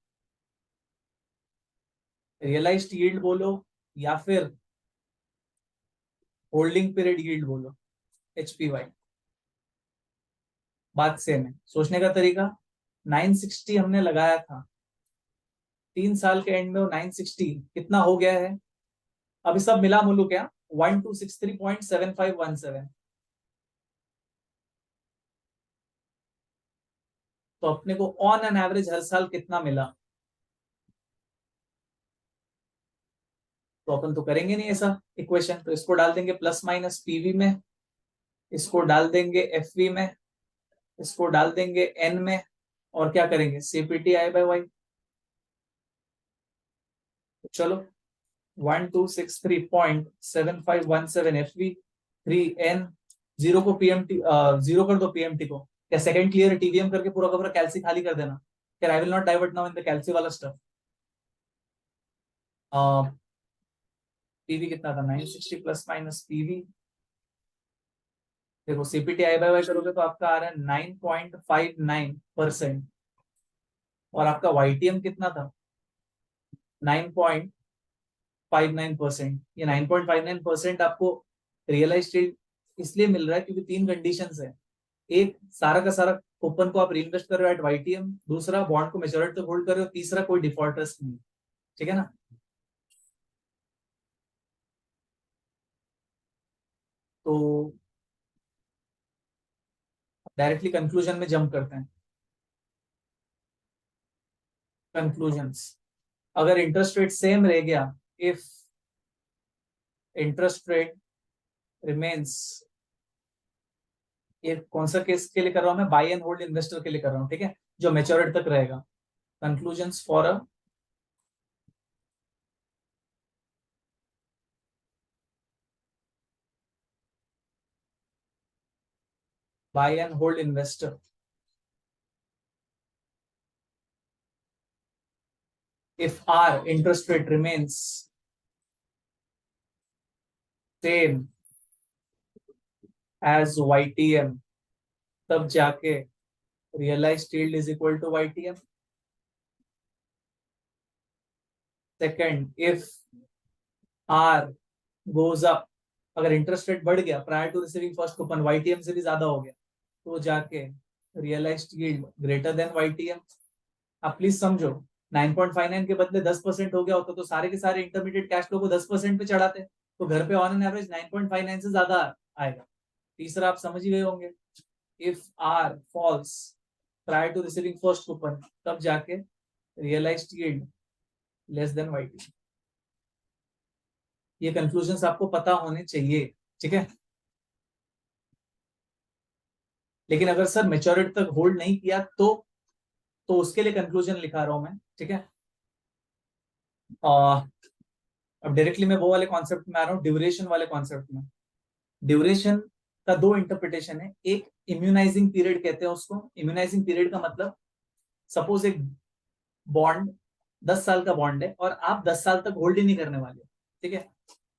रियलाइज्ड यील्ड बोलो या फिर होल्डिंग पीरियड यील्ड बोलो, एचपीवाई, बात सेम है। सोचने का तरीका, 960 हमने लगाया था, 3 साल के एंड में वो 960 कितना हो गया है? अभी सब मिला मुलू क्या? 1263.7517। तो अपने को ऑन एन एवरेज हर साल कितना मिला? तो अपन तो करेंगे नहीं ऐसा इक्वेशन, तो इसको डाल देंगे प्लस माइनस पीवी में, इसको डाल देंगे एफवी में, इसको डाल देंगे एन में, और क्या करेंगे? CPT I by Y. चलो, 1263.7517 एफ वी, 3n, जीरो को पीएमटी, जीरो कर दो पीएमटी को। क्या सेकंड क्लियर टीवीएम करके पूरा का पूरा कैल्सी खाली कर देना? क्या I will not divert now in the calci वाला स्टफ। पीवी कितना था? 960 प्लस माइनस पीवी, देखो सीपीटी आई बाय वाई करोगे तो आपका आ रहा है 9.59%, और आपका वाईटीएम कितना था? 9.59%। ये 9.59% आपको रियलाइज इसलिए मिल रहा है क्योंकि 3 कंडीशंस है। एक, सारा का सारा कूपन को आप रीइन्वेस्ट कर रहे हो एट वाईटीएम। दूसरा, बॉन्ड को मेच्योरिटी तक होल्ड कर रहे हो। तीसरा, कोई डिफॉल्ट रिस्क नहीं। ठीक है ना? तो डायरेक्टली कंक्लूजन में जंप करते हैं। कंक्लूजन्स, अगर इंटरेस्ट रेट सेम रह गया, इफ इंटरेस्ट रेट रिमेन्स, ये कौन सा केस के लिए कर रहा हूं मैं? बाय एंड होल्ड इन्वेस्टर के लिए कर रहा हूँ, ठीक है, जो मेच्योरिटी तक रहेगा। Conclusions for a buy and hold investor, if our interest rate remains same as YTM, तब जाके realized yield is equal to YTM। Second, if r goes up, अगर इंटरेस्ट रेट बढ़ गया prior to receiving first coupon, YTM से भी ज्यादा हो गया, तो जाके realised yield greater than YTM. आप प्लीज समझो, 9.59 के बदले 10% हो गया होता तो सारे के सारे इंटरमीडिएट कैश फ्लो को 10% पे चढ़ाते, तो घर पे ऑन एन एवरेज 9.59 से ज्यादा आएगा। तीसरा आप समझ ही गए होंगे, if r falls prior to receiving first coupon, तब जाके realised yield less than YT. ये कंक्लूजन आपको पता होने चाहिए, ठीक है। लेकिन अगर सर मेच्योरिटी तक होल्ड नहीं किया तो उसके लिए कंक्लूजन लिखा रहा हूं मैं, ठीक है। अब डायरेक्टली मैं वो वाले कॉन्सेप्ट में आ रहा हूँ, ड्यूरेशन वाले कॉन्सेप्ट में। ड्यूरेशन का दो इंटरप्रिटेशन है, एक इम्यूनाइजिंग पीरियड कहते हैं उसको। इम्यूनाइजिंग पीरियड का मतलब, सपोज एक बॉन्ड 10 साल का बॉन्ड है और आप 10 साल तक होल्ड ही नहीं करने वाले, ठीक है।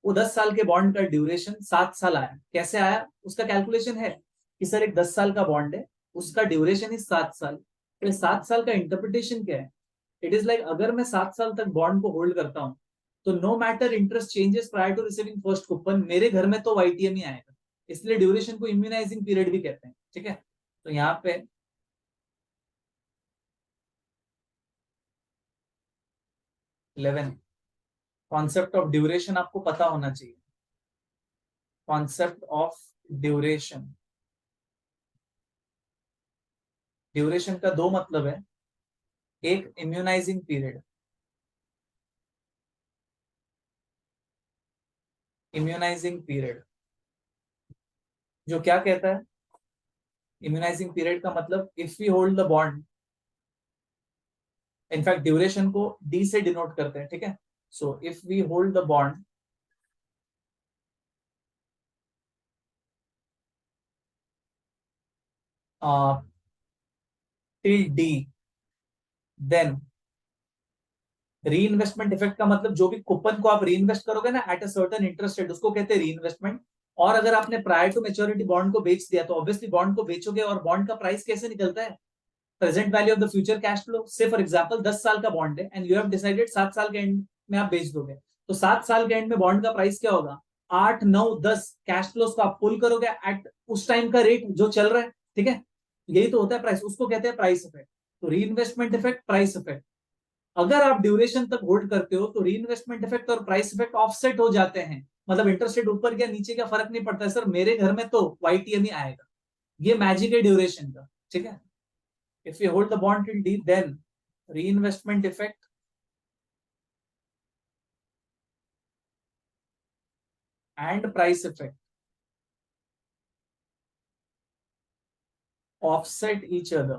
वो 10 साल के बॉन्ड का ड्यूरेशन 7 साल आया। कैसे आया, उसका कैलकुलेशन है कि सर एक 10 साल का बॉन्ड है, उसका ड्यूरेशन ही 7 साल। तो 7 साल का इंटरप्रिटेशन क्या है, इट इज लाइक अगर मैं 7 साल तक बॉन्ड को होल्ड करता हूं तो no matter interest changes prior to receiving first coupon, मेरे घर में तो वाईटीएम ही आएगा। इसलिए ड्यूरेशन को इम्यूनाइजिंग पीरियड भी कहते हैं, ठीक है। तो यहाँ पे 11, कॉन्सेप्ट ऑफ ड्यूरेशन आपको पता होना चाहिए। कॉन्सेप्ट ऑफ ड्यूरेशन, ड्यूरेशन का दो मतलब है, एक इम्यूनाइजिंग पीरियड, इम्यूनाइजिंग पीरियड जो क्या कहता है, इम्यूनाइजिंग पीरियड का मतलब if we hold the bond, in fact duration को डी से डिनोट करते हैं, ठीक है। So if we hold the bond till D, then reinvestment effect का मतलब जो भी कूपन को आप री इन्वेस्ट करोगे ना at a certain interest rate, उसको कहते हैं री इन्वेस्टमेंट। और अगर आपने प्रायर टू मेच्योरिटी बॉन्ड को बेच दिया तो ऑब्वियसली बॉन्ड को बेचोगे, और बॉन्ड का प्राइस कैसे निकलता है, present value of the future cash flow. से फॉर एग्जांपल 10 साल का बॉन्ड है एंड यू हैव डिसाइडेड 7 साल के एंड में आप बेच दोगे, तो 7 साल के एंड में बॉन्ड का प्राइस क्या होगा, 8, 9, 10 कैश फ्लोस को आप पुल करोगे एट उस टाइम का रेट जो चल रहा है, ठीक है। यही तो होता है प्राइस, उसको कहते हैं प्राइस इफेक्ट। तो री इन्वेस्टमेंट इफेक्ट, प्राइस इफेक्ट। अगर आप ड्यूरेशन तक होल्ड करते हो तो री इन्वेस्टमेंट इफेक्ट और प्राइस इफेक्ट ऑफसेट हो जाते हैं, मतलब इंटरेस्ट रेट ऊपर गया नीचे का फर्क नहीं पड़ता है, सर मेरे घर में तो वाईटीएम ही आएगा। ये मैजिक है ड्यूरेशन का, ठीक है। If you hold the bond till D, then reinvestment effect and price effect offset each other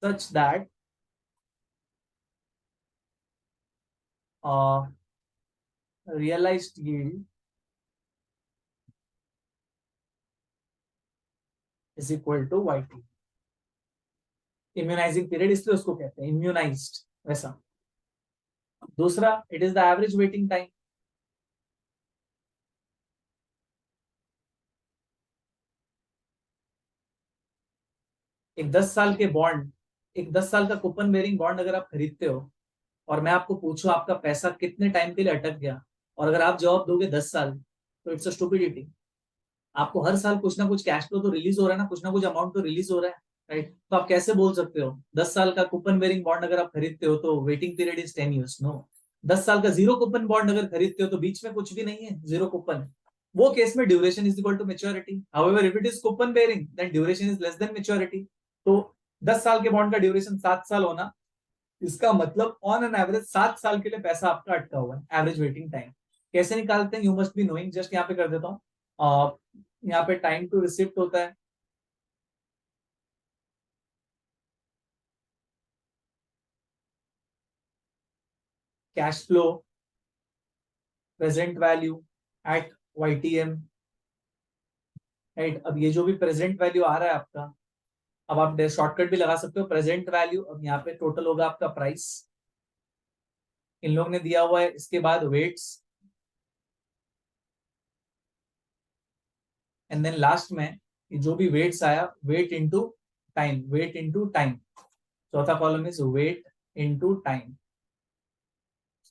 such that uh, realized yield is equal to YT। Immunising period इसलिए उसको कहते हैं इम्यूनाइज्ड, वैसा। दूसरा, it is the average waiting time. एक 10 साल के bond, एक 10 साल का कूपन बेरिंग बॉन्ड अगर आप खरीदते हो और मैं आपको पूछूं आपका पैसा कितने टाइम के लिए अटक गया, और अगर आप जवाब दोगे 10 साल, तो इट्स अ स्टूपिडिटी। आपको हर साल कुछ ना कुछ कैश फ्लो तो रिलीज हो रहा है ना, कुछ ना कुछ अमाउंट तो रिलीज हो रहा है, राइट। तो आप कैसे बोल सकते हो 10 साल का कूपन बेरिंग बॉन्ड अगर आप खरीदते हो तो waiting period is 10 years, no. 10 साल का जीरो कूपन बॉन्ड अगर खरीदते हो तो बीच में कुछ भी नहीं है, जीरो कूपन, वो केस में duration is equal to maturity. However if it is coupon bearing then duration is less than maturity. तो 10 साल के बॉन्ड का ड्यूरेशन 7 साल होना, इसका मतलब ऑन एन एवरेज 7 साल के लिए पैसा आपका अटका हुआ है, एवरेज वेटिंग टाइम। कैसे निकालते हैं, you must be knowing, just यहाँ पे कर देता हूँ। यहाँ पे टाइम टू रिसिप्ट होता है, cash flow, present value at YTM, right. अब ये जो भी प्रेजेंट वैल्यू आ रहा है आपका, अब आप शॉर्टकट भी लगा सकते हो, प्रेजेंट वैल्यू, अब यहाँ पे टोटल होगा आपका प्राइस, इन लोग ने दिया हुआ है, इसके बाद वेट्स, एंड देन लास्ट में जो भी वेट्स आया, weight into time, weight into time. चौथा column is weight into time.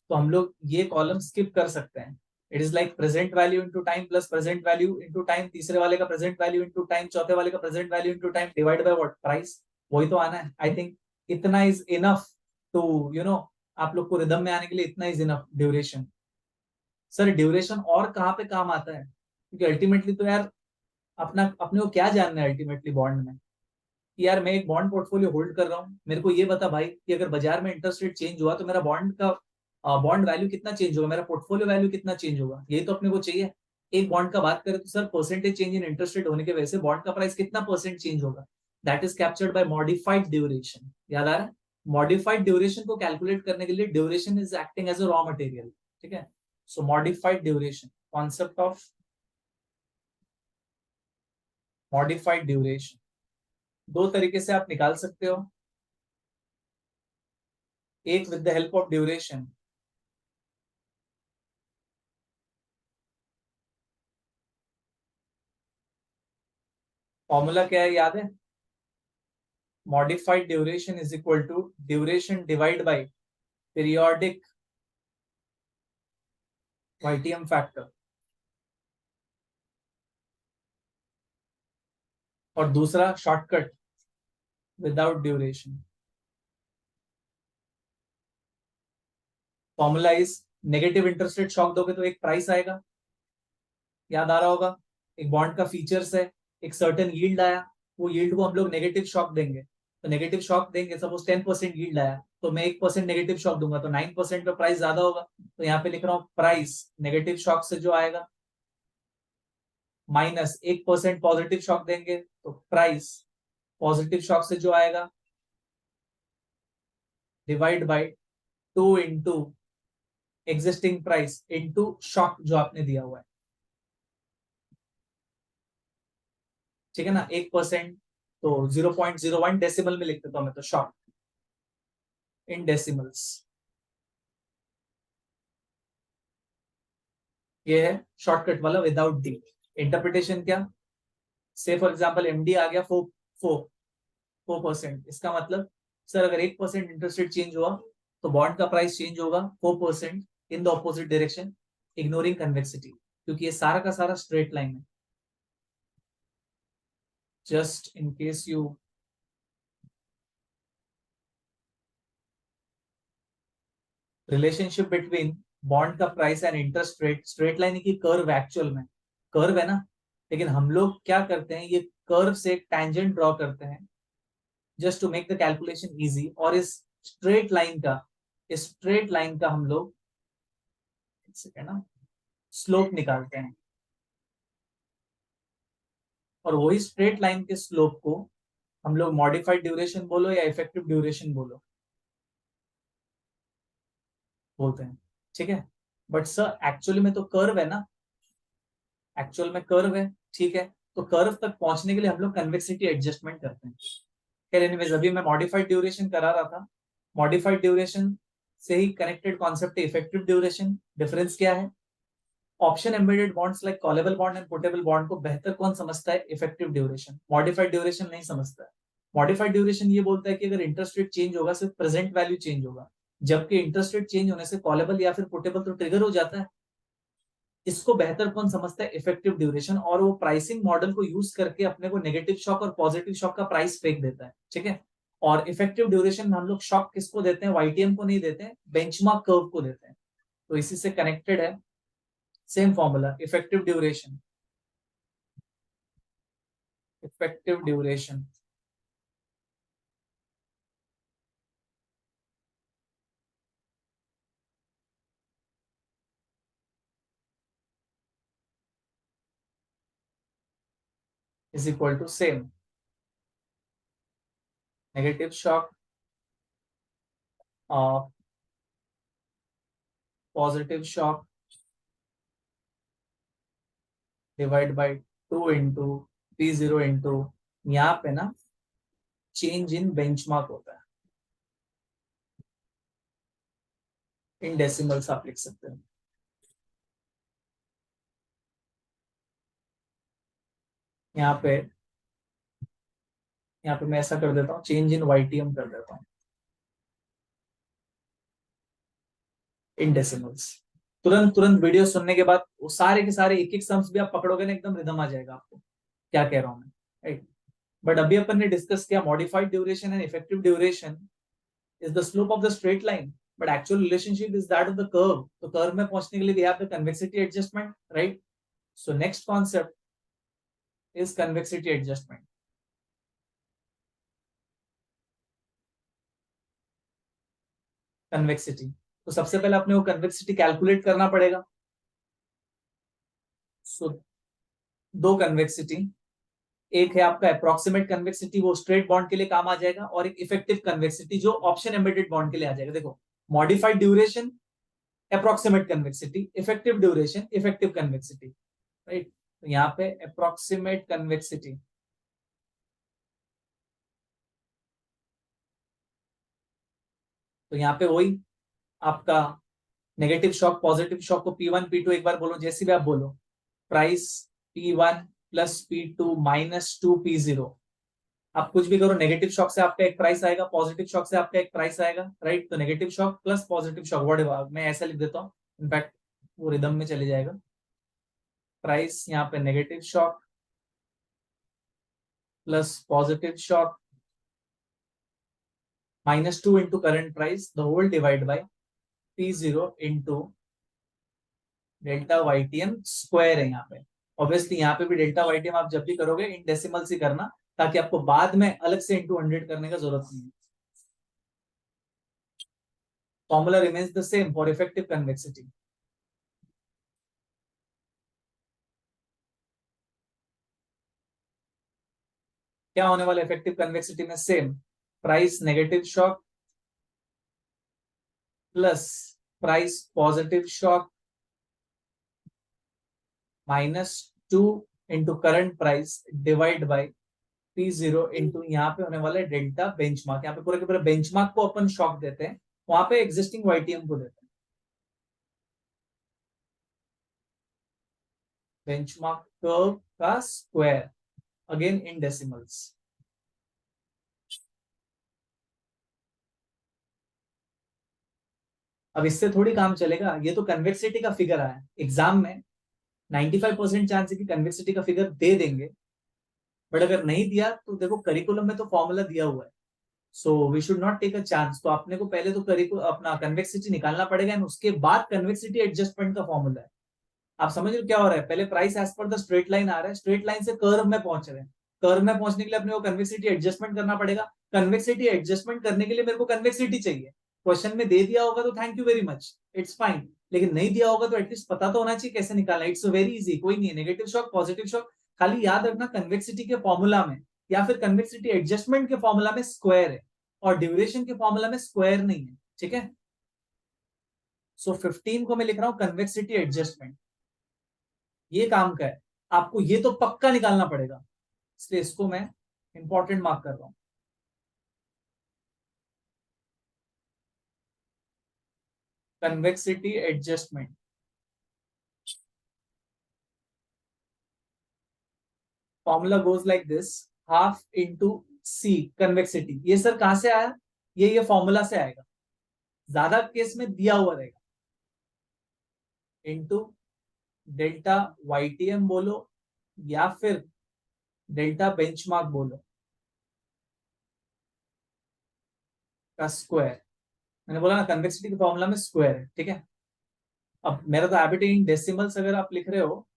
तो हम लोग ये कॉलम स्किप कर सकते हैं। It is like present value into time plus present value into time, तीसरे वाले का प्रेजेंट वैल्यू इंटू टाइम, चौथे वाले का present value into time, divide by what, price. वही तो आना है। आई थिंक इतना इज इनफ टू आप लोग को रिदम में आने के लिए इतना is enough. Duration, sir duration और कहाँ पे काम आता है? क्योंकि अल्टीमेटली तो यार अपने को क्या जानना है अल्टीमेटली बॉन्ड में, कि यार मैं एक बॉन्ड पोर्टफोलियो होल्ड कर रहा हूँ, मेरे को ये बता भाई कि अगर बाजार में इंटरेस्ट रेट चेंज हुआ तो मेरा बॉन्ड वैल्यू कितना चेंज होगा, मेरा पोर्टफोलियो वैल्यू कितना चेंज होगा, यही तो अपने को चाहिए। एक बॉन्ड का बात करें तो sir percentage change in interest rate होने की वजह से बॉन्ड का प्राइस कितना परसेंट चेंज होगा, that is captured by modified duration. याद आ रहा है? मॉडिफाइड ड्यूरेशन को कैलकुलेट करने के लिए duration is acting as a raw material. ठीक है, so modified duration, concept of modified duration दो तरीके से आप निकाल सकते हो। एक with the help of duration, formula क्या है याद है? Modified duration is equal to duration divide by periodic YTM factor, और दूसरा shortcut without duration. Formula is negative interest rate shock दोगे तो एक प्राइस आएगा, याद आ रहा होगा। एक बॉन्ड का फीचर्स है, एक सर्टेन यील्ड आया, वो यील्ड को हम लोग नेगेटिव शॉक देंगे। तो नेगेटिव शॉक देंगे, सपोज 10% यील्ड आया तो मैं 1% नेगेटिव शॉक दूंगा तो 9% पे प्राइस ज्यादा होगा। तो यहाँ पे लिख रहा हूँ प्राइस नेगेटिव शॉक से जो आएगा, माइनस 1% पॉजिटिव शॉक देंगे तो प्राइस पॉजिटिव शॉक से जो आएगा, divide by 2 into existing price into shock जो आपने दिया हुआ है। ठीक है ना, 1% तो 0.01 डेसिमल में लिख देता हूं मैं, तो शॉक इन डेसिमल्स। ये है शॉर्टकट वाला विदाउट डी। इंटरप्रिटेशन क्या, से फॉर एग्जाम्पल एमडी आ गया 4%, इसका मतलब सर अगर 1% इंटरेस्ट रेट चेंज हुआ तो बॉन्ड का प्राइस चेंज होगा 4% in the opposite direction, ignoring convexity, क्योंकि ये सारा का सारा स्ट्रेट लाइन है। Just in case you relationship between bond का price and interest rate, straight line की कर्व, एक्चुअल में कर्व है ना, लेकिन हम लोग क्या करते हैं, ये कर्व से एक टैंजेंट ड्रॉ करते हैं just to make the calculation easy, और इस स्ट्रेट लाइन का हम लोग ना स्लोप निकालते हैं, और वही स्ट्रेट लाइन के स्लोप को हम लोग मॉडिफाइड ड्यूरेशन बोलो या इफेक्टिव ड्यूरेशन बोलो बोलते हैं। ठीक है, बट सर एक्चुअली में तो कर्व है ना, एक्चुअल में कर्व है। ठीक है, तो कर्व तक पहुंचने के लिए हम लोग कन्वेक्सिटी एडजस्टमेंट करते हैं। खैर एनीवेज, अभी मैं मॉडिफाइड ड्यूरेशन करा रहा था। मॉडिफाइड ड्यूरेशन से ही कनेक्टेड कॉन्सेप्ट है इफेक्टिव ड्यूरेशन। डिफरेंस क्या है? Option embedded bonds like callable bond and putable bond को बेहतर कौन समझता है? Effective duration. मॉडिफाइड ड्यूरेशन नहीं समझता है। मॉडिफाइड ड्यूरेशन ये बोलता है कि अगर इंटरेस्ट रेट चेंज होगा सिर्फ प्रेजेंट वैल्यू चेंज होगा, जबकि इंटरेस्ट रेट चेंज होने से कॉलेबल या फिर पुटेबल तो ट्रिगर हो जाता है। इसको बेहतर कौन समझता है? इफेक्टिव ड्यूरेशन, और वो प्राइसिंग मॉडल को यूज करके अपने को नेगेटिव शॉक और पॉजिटिव शॉक का प्राइस फेंक देता है। ठीक है, और इफेक्टिव ड्यूरेशन में हम लोग शॉक किसको देते हैं? वाईटीएम को नहीं देते हैं, बेंचमार्क कर्व को देते हैं। तो इसी से कनेक्टेड है same formula, effective duration. Effective duration is equal to same negative shock positive shock divide by 2 into P0 into, यहाँ पे ना चेंज इन बेंचमार्क होता है, इन डेसिमल्स आप लिख सकते हैं। यहाँ पे यहाँ पे मैं ऐसा कर देता हूँ, चेंज इन YTM कर देता हूँ, इन डेसिमल्स। तुरंत तुरंत वीडियो सुनने के बाद वो सारे के सारे एक एक सम्स भी आप पकड़ोगे ना, एकदम रिदम आ जाएगा आपको क्या कह रहा हूँ मैं, राइट। बट अभी अपन ने डिस्कस किया modified duration and effective duration is the slope of the straight line, but actual relationship is that of the curve. तो curve में पहुंचने के लिए we have the convexity adjustment, right? So next concept is convexity adjustment. Convexity, तो सबसे पहले अपने को convexity कैलकुलेट करना पड़ेगा। So दो convexity, एक है आपका अप्रोक्सीमेट कन्वेक्सिटी, वो स्ट्रेट बॉन्ड के लिए काम आ जाएगा, और एक इफेक्टिव कन्वेक्सिटी जो ऑप्शन एम्बेडेड बॉन्ड के लिए आ जाएगा। देखो, modified duration approximate convexity, effective duration effective convexity, right. तो यहाँ पे अप्रोक्सीमेट कन्वेक्सिटी, तो यहाँ पे वही आपका नेगेटिव शॉक पॉजिटिव शॉक को P1 P2 एक बार बोलो, जैसे भी आप बोलो, price P1 plus P2 minus 2 P0। आप कुछ भी करो, नेगेटिव शॉक से आपका एक प्राइस आएगा, पॉजिटिव शॉक से आपका एक प्राइस आएगा, राइट। तो negative shock plus positive shock, whatever, मैं ऐसा लिख देता हूँ, इनफैक्ट वो रिदम में चले जाएगा। प्राइस यहाँ पे negative shock plus positive shock -2 into current price the whole divide by P0 into delta YTM square है यहाँ पे। ऑब्वियसली यहाँ पे भी डेल्टा YTM आप जब भी करोगे इन डेसिमल से करना, ताकि आपको बाद में अलग से इंटू 100 करने का जरूरत नहीं है। Formula remains the same for effective convexity. क्या होने वाला इफेक्टिव कन्वेक्सिटी में? Same, price negative shock plus price positive shock -2 into current price divide by P0 into यहाँ पे होने वाला है डेल्टा बेंचमार्क। यहाँ पे पूरे के पूरे बेंचमार्क को अपन शॉक देते हैं, वहां पे एग्जिस्टिंग YTM को देते हैं, बेंचमार्क कर्व का स्क्वायर, अगेन इन डेसिमल्स। अब इससे थोड़ी काम चलेगा, ये तो कन्वेक्सिटी का फिगर आया एग्जाम में, 95% चांस है कि कन्वेक्सिटी का फिगर दे देंगे, बट अगर नहीं दिया तो देखो करिकुलम में तो फॉर्मूला दिया हुआ है, so we should not take a chance. तो आपने को पहले तो अपना कन्वेक्सिटी निकालना पड़ेगा, एंड उसके बाद कन्वेक्सिटी एडजस्टमेंट का फॉर्मूला है। आप समझ रहे हो क्या हो रहा है? पहले price as per the straight line आ रहा है, स्ट्रेट लाइन से कर्व में पहुंच रहे हैं, कर्व में पहुंचने के लिए अपने को कन्वेक्सिटी एडजस्टमेंट करना पड़ेगा। कन्वेक्सिटी एडजस्टमेंट करने के लिए मेरे को कन्वेक्सिटी चाहिए, क्वेश्चन में दे दिया होगा तो thank you very much, it's fine, लेकिन नहीं दिया होगा तो एटलीस्ट पता तो होना चाहिए कैसे निकालना। इट्स वेरी इजी, कोई नहीं है, नेगेटिव शॉक पॉजिटिव शॉक, खाली याद रखना कन्वेक्सिटी के फॉर्मूला में या फिर कन्वेक्सिटी एडजस्टमेंट के फॉर्मूला में स्क्वायर है, और ड्यूरेशन के फॉर्मूला में स्क्वायर नहीं है, ठीक है। सो 15 को मैं लिख रहा हूं कन्वेक्सिटी एडजस्टमेंट, ये काम का है, आपको ये तो पक्का निकालना पड़ेगा, इसलिए इसको मैं इंपॉर्टेंट मार्क कर रहा हूं। Convexity adjustment, formula goes like this, half into C convexity. ये सर कहां से आया? ये फॉर्मूला से आएगा, ज्यादा केस में दिया हुआ रहेगा, इंटू डेल्टा YTM बोलो या फिर डेल्टा बेंचमार्क बोलो का स्क्वायर। मैंने बोला ना कन्वेक्सिटी के फॉर्मूला में स्क्वायर है, ठीक है। अब मेरा तो हैबिट इन डेसिमल्स अगर आप लिख रहे हो,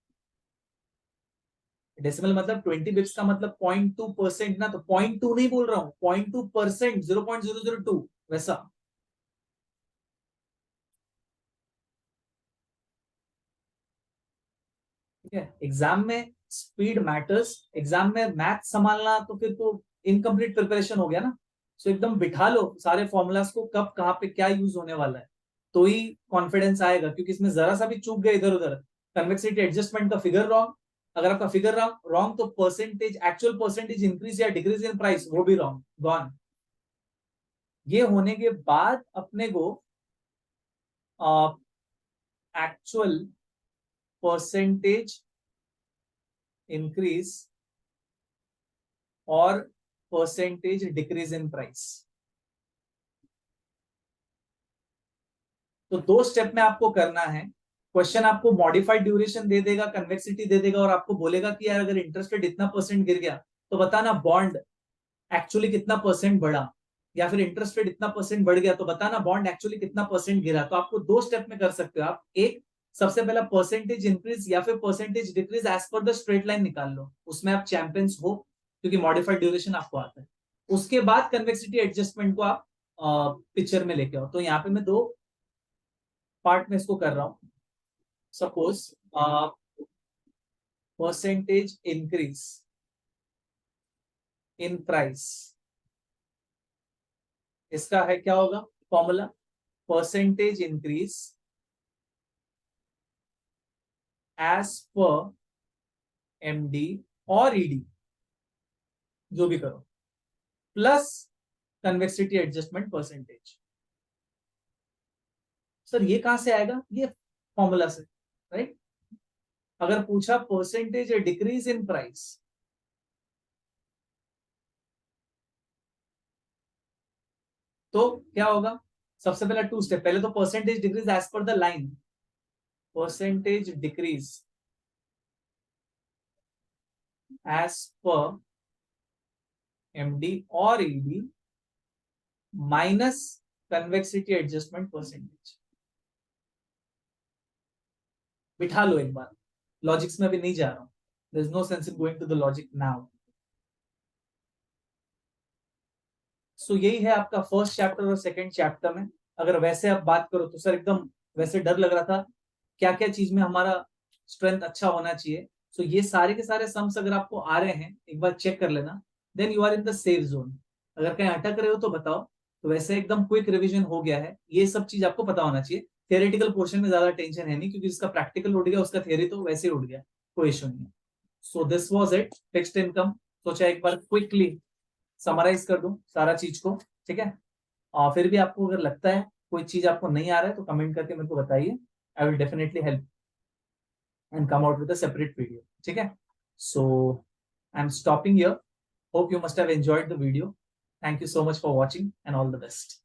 डेसिमल मतलब 20 बिप्स का मतलब 0.2% ना, तो 0.2 नहीं बोल रहा हूँ, 0.2%, 0.002 वैसा। ठीक है, एग्जाम में स्पीड मैटर्स, एग्जाम में मैथ संभालना तो फिर तो इनकम्प्लीट प्रिपरेशन हो गया ना। सो एकदम बिठा लो सारे फॉर्मूलाज को, कब कहाँ पे क्या यूज होने वाला है, तो ही कॉन्फिडेंस आएगा, क्योंकि इसमें जरा सा भी चूक गए इधर उधर, कन्वेक्सिटी एडजस्टमेंट का फिगर रॉन्ग, अगर आपका फिगर रॉन्ग तो परसेंटेज, एक्चुअल परसेंटेज इंक्रीज या डिक्रीज इन प्राइस वो भी रॉन्ग, गॉन। ये होने के बाद अपने को एक्चुअल परसेंटेज इंक्रीज और परसेंटेज डिक्रीज इन प्राइस। तो 2 स्टेप में आपको करना है। क्वेश्चन आपको मॉडिफाइड ड्यूरेशन दे देगा, कन्वेक्सिटी दे देगा और आपको बोलेगा कि यार अगर इंटरेस्ट रेट इतना परसेंट गिर गया तो बताना बॉन्ड एक्चुअली कितना परसेंट बढ़ा, या फिर इंटरेस्ट रेट इतना परसेंट बढ़ गया तो बताना बॉन्ड एक्चुअली कितना परसेंट गिरा। तो आपको 2 स्टेप में कर सकते हो आप। एक, सबसे पहला परसेंटेज इंक्रीज या फिर percentage decrease as per the straight line निकाल लो, उसमें आप चैंपियंस हो क्योंकि मॉडिफाइड ड्यूरेशन आपको आता है। उसके बाद कन्वेक्सिटी एडजस्टमेंट को आप पिक्चर में लेके आओ। तो यहाँ पे मैं 2 पार्ट में इसको कर रहा हूं। Suppose percentage increase in price, इसका है क्या होगा formula, percentage increase as per MD और ईडी, जो भी करो, plus convexity adjustment percentage. Sir ये कहां से आएगा, ये फॉर्मूला से, राइट। अगर पूछा परसेंटेज डिक्रीज इन प्राइस, तो क्या होगा, सबसे पहला 2 स्टेप, पहले तो percentage decrease as per the line, percentage decrease as per MD और ED minus convexity adjustment percentage. बिठा लो एक बार, लॉजिक्स में भी नहीं जा रहा हूं, there is no sense in going to the logic now. So यही है आपका फर्स्ट चैप्टर और सेकंड चैप्टर में। अगर वैसे आप बात करो तो सर एकदम वैसे डर लग रहा था, क्या क्या चीज में हमारा स्ट्रेंथ अच्छा होना चाहिए। सो ये सारे के सारे सम्स अगर आपको आ रहे हैं एक बार चेक कर लेना, then you are in the safe zone. अगर कहीं अटक रहे हो तो बताओ। तो वैसे एकदम क्विक रिविजन हो गया है, ये सब चीज आपको पता होना चाहिए। थियोरेटिकल पोर्शन में ज्यादा टेंशन है नहीं क्योंकि जिसका प्रैक्टिकल उठ गया उसका थियोरी तो वैसे ही उठ गया, कोई इशू नहीं है। So this was it, fixed income. सोचा एक बार क्विकली समराइज कर दूं सारा चीज को, ठीक है। और फिर भी आपको अगर लगता है कोई चीज आपको नहीं आ रहा है तो कमेंट करके मेरे को बताइए, I will definitely help and come out with a separate video, ठीक है। So I am stopping here, hope you must have enjoyed the video. Thank you so much for watching and all the best.